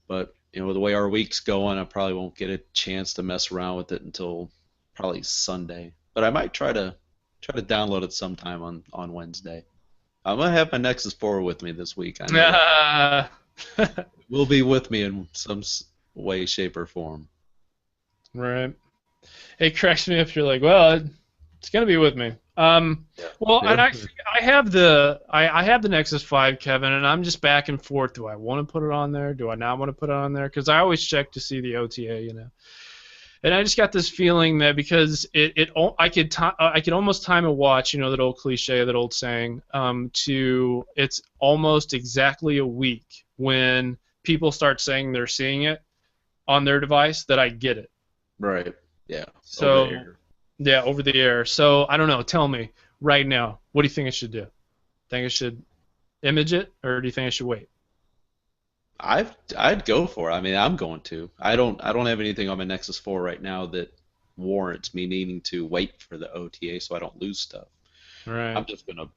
But the way our week's going, I probably won't get a chance to mess around with it until probably Sunday. But I might try to download it sometime on Wednesday. I'm gonna have my Nexus 4 with me this week. I know. It will be with me in some way, shape, or form. Right. It cracks me up. You're like, well, it's gonna be with me. Well, and actually, I have the Nexus 5, Kevin, and I'm just back and forth. Do I want to put it on there? Do I not want to put it on there? Because I always check to see the OTA, And I just got this feeling that because I could almost time a watch, that old cliche, that old saying, to it's almost exactly a week when people start saying they're seeing it on their device that I get it. Right. Yeah. So. Yeah, over the air. So I don't know. Tell me right now. What do you think I should do? Think I should image it, or do you think I should wait? I'd go for it. I mean, I'm going to. I don't have anything on my Nexus 4 right now that warrants me needing to wait for the OTA so I don't lose stuff. Right. I'm just gonna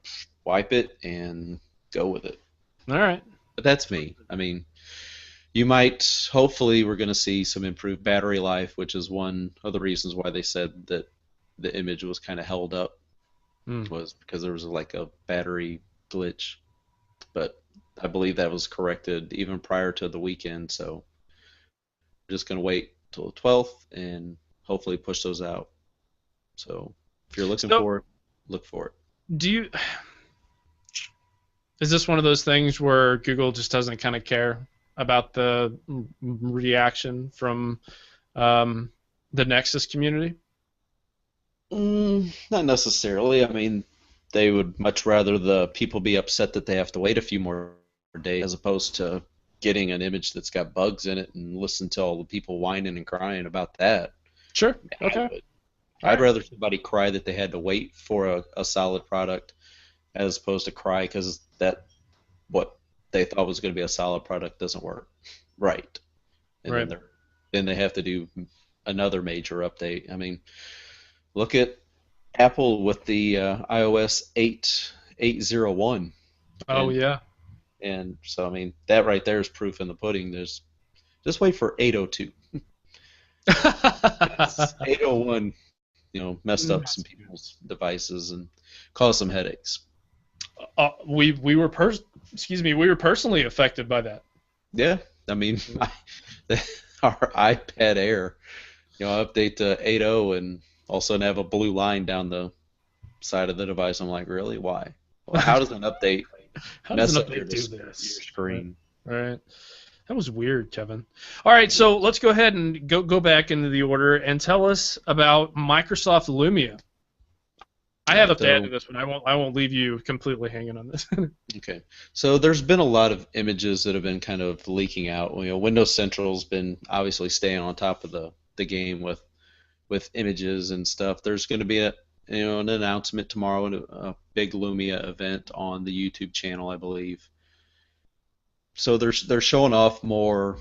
wipe it and go with it. All right. But that's me. I mean, hopefully we're gonna see some improved battery life, which is one of the reasons why they said that the image was kind of held up, was because there was like a battery glitch. But I believe that was corrected even prior to the weekend, so we're just going to wait till the 12th and hopefully push those out. So if you're looking for it, look for it. Is this one of those things where Google just doesn't kind of care about the reaction from the Nexus community? Not necessarily. I mean, they would much rather the people be upset that they have to wait a few more days as opposed to getting an image that's got bugs in it and listen to all the people whining and crying about that. Sure. Okay. I'd rather somebody cry that they had to wait for a solid product as opposed to cry because that what they thought was going to be a solid product doesn't work right, and Right. then they have to do another major update. I mean, look at Apple with the iOS 8.801, Oh and yeah. so I mean that right there is proof in the pudding. There's just wait for 802. 801, messed up some people's devices and caused some headaches. We were we were personally affected by that. Yeah, I mean, our iPad Air, update to 8.0 and all of a sudden have a blue line down the side of the device. I'm like, really? Why? Well, how does an update How does mess an up your update do this? screen? Right. That was weird, Kevin. All right, so let's go ahead and go back into the order and tell us about Microsoft Lumia. I have a to add to this one. I won't leave you completely hanging on this. Okay. So there's been a lot of images that have been kind of leaking out. Windows Central's been obviously staying on top of the game with images and stuff. There's going to be an announcement tomorrow, a big Lumia event on the YouTube channel, I believe. So they're showing off more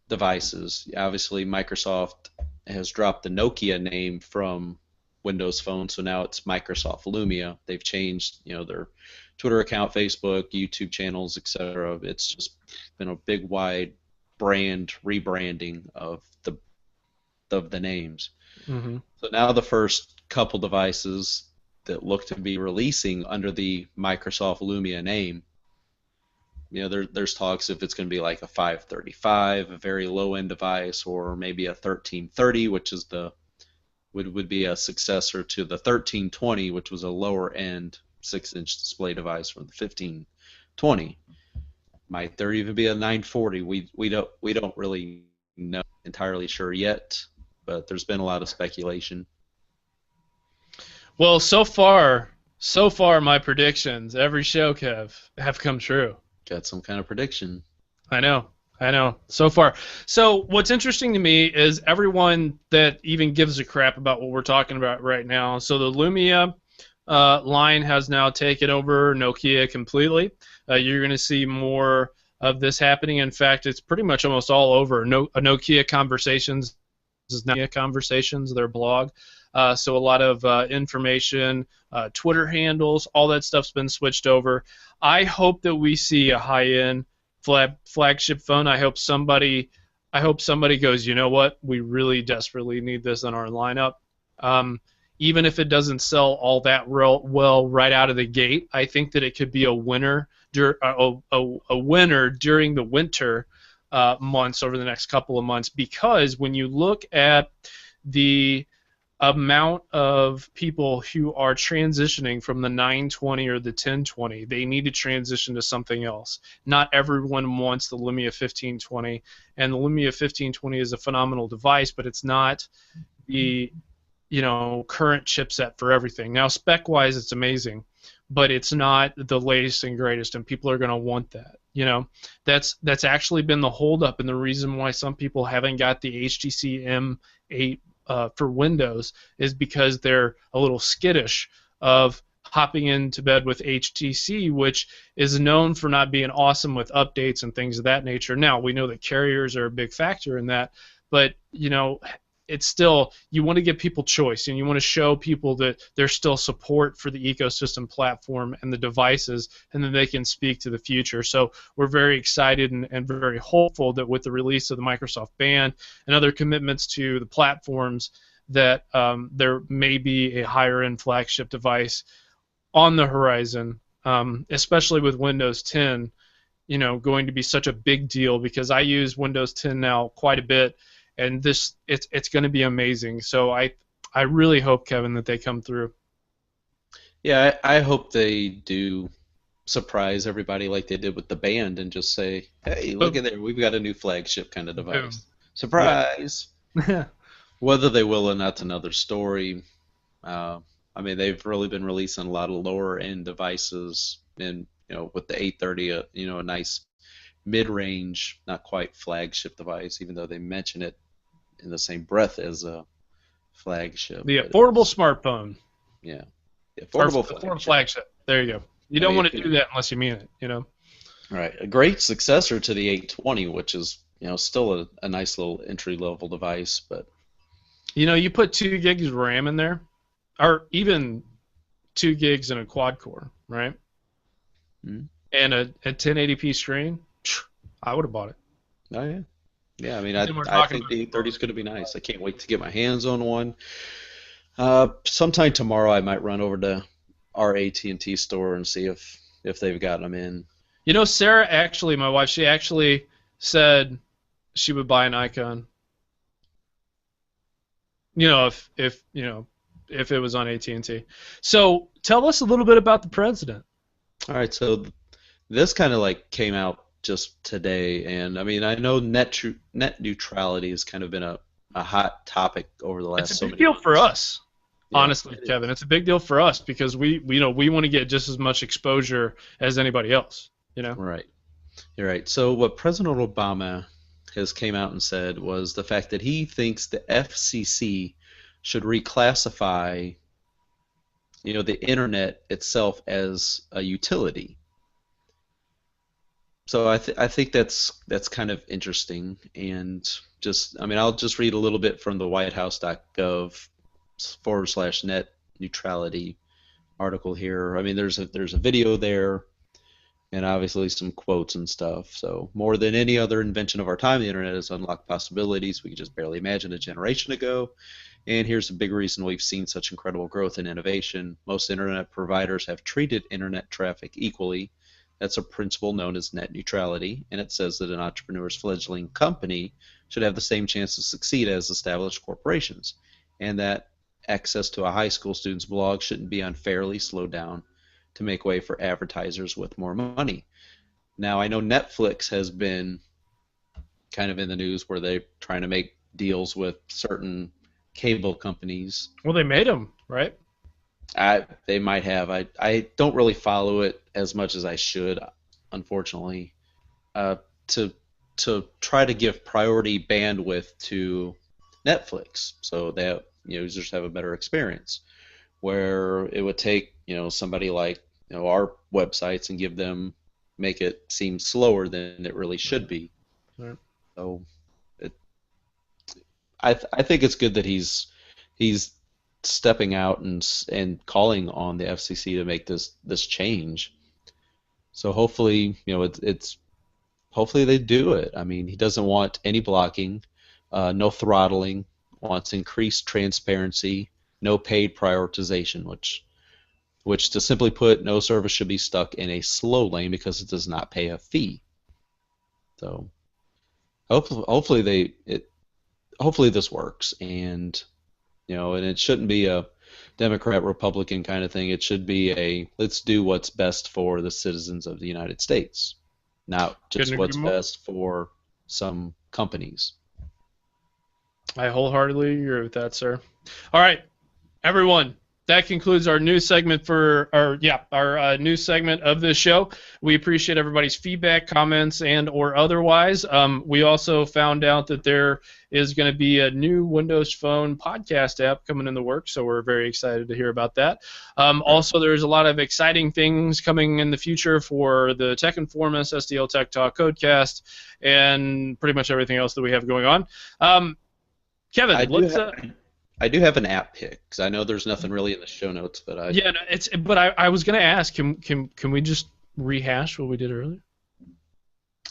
devices. Obviously, Microsoft has dropped the Nokia name from Windows Phone, so now it's Microsoft Lumia. They've changed, their Twitter account, Facebook, YouTube channels, etc. It's just been a big, wide brand rebranding of the names. Mm-hmm. So now the first couple devices that look to be releasing under the Microsoft Lumia name, there's talks if it's going to be like a 535, a very low-end device, or maybe a 1330, which is would be a successor to the 1320, which was a lower-end 6-inch display device from the 1520. Might there even be a 940? We don't really know entirely sure yet, but there's been a lot of speculation. Well, so far my predictions every show, Kev, have come true. Got some kind of prediction. I know. So far. So what's interesting to me is everyone that even gives a crap about what we're talking about right now. So the Lumia line has now taken over Nokia completely. You're going to see more of this happening. In fact, it's pretty much almost all over. Nokia Conversations is now Nokia Conversations, their blog. So a lot of information, Twitter handles, all that stuff's been switched over. I hope that we see a high-end flagship phone. I hope somebody goes, you know what, we really desperately need this in our lineup. Even if it doesn't sell all that well right out of the gate, I think that it could be a winner during the winter months over the next couple of months, because when you look at the amount of people who are transitioning from the 920 or the 1020, they need to transition to something else. Not everyone wants the Lumia 1520, and the Lumia 1520 is a phenomenal device, but it's not the current chipset for everything. Now, spec-wise, it's amazing, but it's not the latest and greatest, and people are going to want that. That's actually been the holdup, and the reason why some people haven't got the HTC M8 for Windows is because they're a little skittish of hopping into bed with HTC, which is known for not being awesome with updates and things of that nature. Now, we know that carriers are a big factor in that, but it's still, you want to give people choice, and you want to show people that there's still support for the ecosystem platform and the devices, and then they can speak to the future. So we're very excited and very hopeful that with the release of the Microsoft Band and other commitments to the platforms, that there may be a higher-end flagship device on the horizon, especially with Windows 10, going to be such a big deal, because I use Windows 10 now quite a bit, and it's going to be amazing. So I really hope, Kevin, that they come through. Yeah, I hope they do surprise everybody like they did with the Band and just say, hey, look at there, we've got a new flagship kind of device. Boom. Surprise! Yeah. Whether they will or not's another story. I mean, they've really been releasing a lot of lower-end devices, and with the 830, a nice mid-range, not quite flagship device, even though they mention it in the same breath as a flagship. The affordable smartphone. Yeah. The affordable flagship. There you go. You don't want to do that unless you mean it, Right, a great successor to the 820, which is still a nice little entry level device, but You put 2 gigs of RAM in there, or even 2 gigs in a quad core, right? Mhm. And a 1080p screen, I would have bought it. Oh yeah, yeah. I mean, And then we're I talking think about the 830 is going to be nice. I can't wait to get my hands on one. Sometime tomorrow, I might run over to our AT&T store and see if they've got them in. Sarah actually, my wife, she actually said she would buy an Icon. If it was on AT&T. So tell us a little bit about the president. All right, so this kind of like came out just today, and I mean, I know net neutrality has kind of been a hot topic over the last It's a so big many deal for years. us, Yeah, honestly, it Kevin. is. It's a big deal for us because we want to get just as much exposure as anybody else. Right. You're right. So what President Obama has came out and said was the fact that he thinks the FCC should reclassify, the internet itself as a utility. So I think that's kind of interesting, and I mean, I'll just read a little bit from the whitehouse.gov/net neutrality article here. I mean, there's a video there, and obviously some quotes and stuff. So more than any other invention of our time, the internet has unlocked possibilities we could just barely imagine a generation ago. And here's a big reason we've seen such incredible growth and innovation. Most internet providers have treated internet traffic equally. That's a principle known as net neutrality, and it says that an entrepreneur's fledgling company should have the same chance to succeed as established corporations, and that access to a high school student's blog shouldn't be unfairly slowed down to make way for advertisers with more money. Now, I know Netflix has been kind of in the news where they're trying to make deals with certain cable companies. Well, they made them, right? They might have. I don't really follow it as much as I should, unfortunately. To try to give priority bandwidth to Netflix so that users have a better experience. Where it would take somebody like our websites and make it seem slower than it really should be. Right. So I think it's good that he's stepping out and calling on the FCC to make this change. So hopefully it's hopefully they do it. I mean, he doesn't want any blocking, no throttling, wants increased transparency, no paid prioritization, which to simply put, no service should be stuck in a slow lane because it does not pay a fee. So hopefully this works, and and it shouldn't be a Democrat Republican kind of thing. It should be a let's do what's best for the citizens of the United States, not just what's best for some companies. I wholeheartedly agree with that, sir. All right, everyone. That concludes our news segment our news segment of this show. We appreciate everybody's feedback, comments, and or otherwise. We also found out that there is going to be a new Windows Phone podcast app coming in the works, so we're very excited to hear about that. Also, there's a lot of exciting things coming in the future for the Tech Informist, SDL Tech Talk, Codecast, and pretty much everything else that we have going on. Kevin, I do have an app pick because I know there's nothing really in the show notes, but I was going to ask, can we just rehash what we did earlier?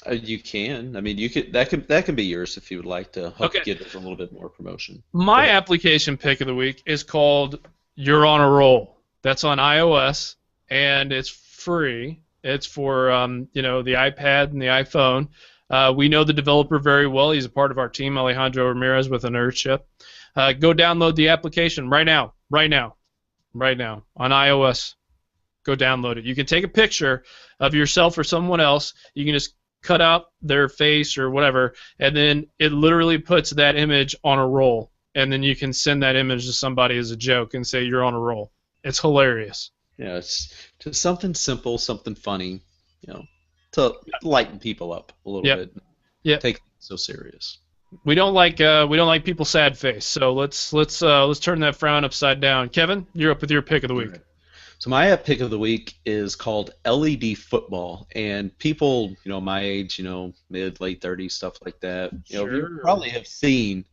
You can. I mean, that can be yours if you would like to give us a little bit more promotion. My application pick of the week is called You're on a Roll. That's on iOS and it's free. It's for the iPad and the iPhone. We know the developer very well. He's a part of our team, Alejandro Ramirez with Inertia. Go download the application right now on iOS. Go download it. You can take a picture of yourself or someone else. You can just cut out their face or whatever, and then it literally puts that image on a roll. And then you can send that image to somebody as a joke and say you're on a roll. It's hilarious. Yeah, it's just something simple, something funny, to lighten people up a little bit. Yeah. Take it so serious. We don't like people sad face. So let's turn that frown upside down. Kevin, you're up with your pick of the week. Right. So my app pick of the week is called LED Football, and people, my age, mid late 30s, stuff like that, you Sure. probably have seen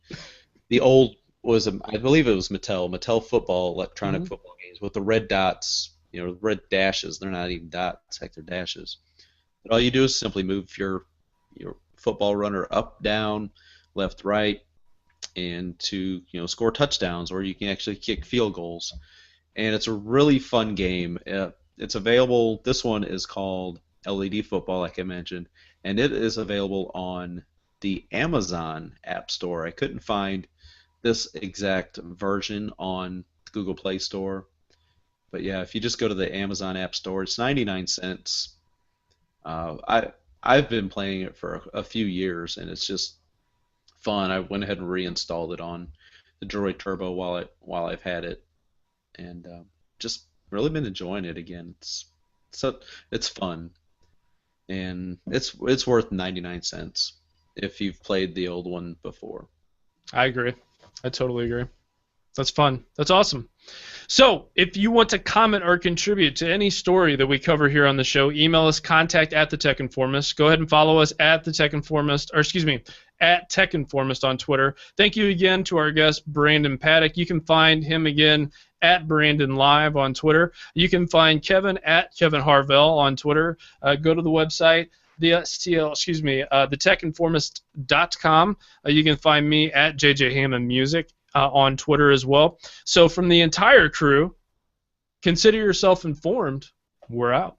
the old I believe it was Mattel football, electronic football games with the red dots, red dashes. They're not even dots, heck, they're dashes. But all you do is simply move your football runner up, down, left, right, and to score touchdowns, or you can actually kick field goals. And it's a really fun game. It's available. This one is called LED Football, like I mentioned, and it is available on the Amazon App Store. I couldn't find this exact version on the Google Play Store, but yeah, if you just go to the Amazon App Store, it's 99 cents. I've been playing it for a few years, and it's just fun. I went ahead and reinstalled it on the Droid Turbo while I've had it, and just really been enjoying it again. It's fun, and it's worth 99 cents if you've played the old one before. I agree. I totally agree. That's fun. That's awesome. So, if you want to comment or contribute to any story that we cover here on the show, email us contact@thetechinformist. Go ahead and follow us at the Tech Informist, or excuse me, at Tech Informist on Twitter. Thank you again to our guest Brandon Paddock. You can find him again at Brandon Live on Twitter. You can find Kevin at Kevin Harvell on Twitter. Go to the website, thetechinformist.com. You can find me at JJ Hammond Music on Twitter as well. So from the entire crew, consider yourself informed. We're out.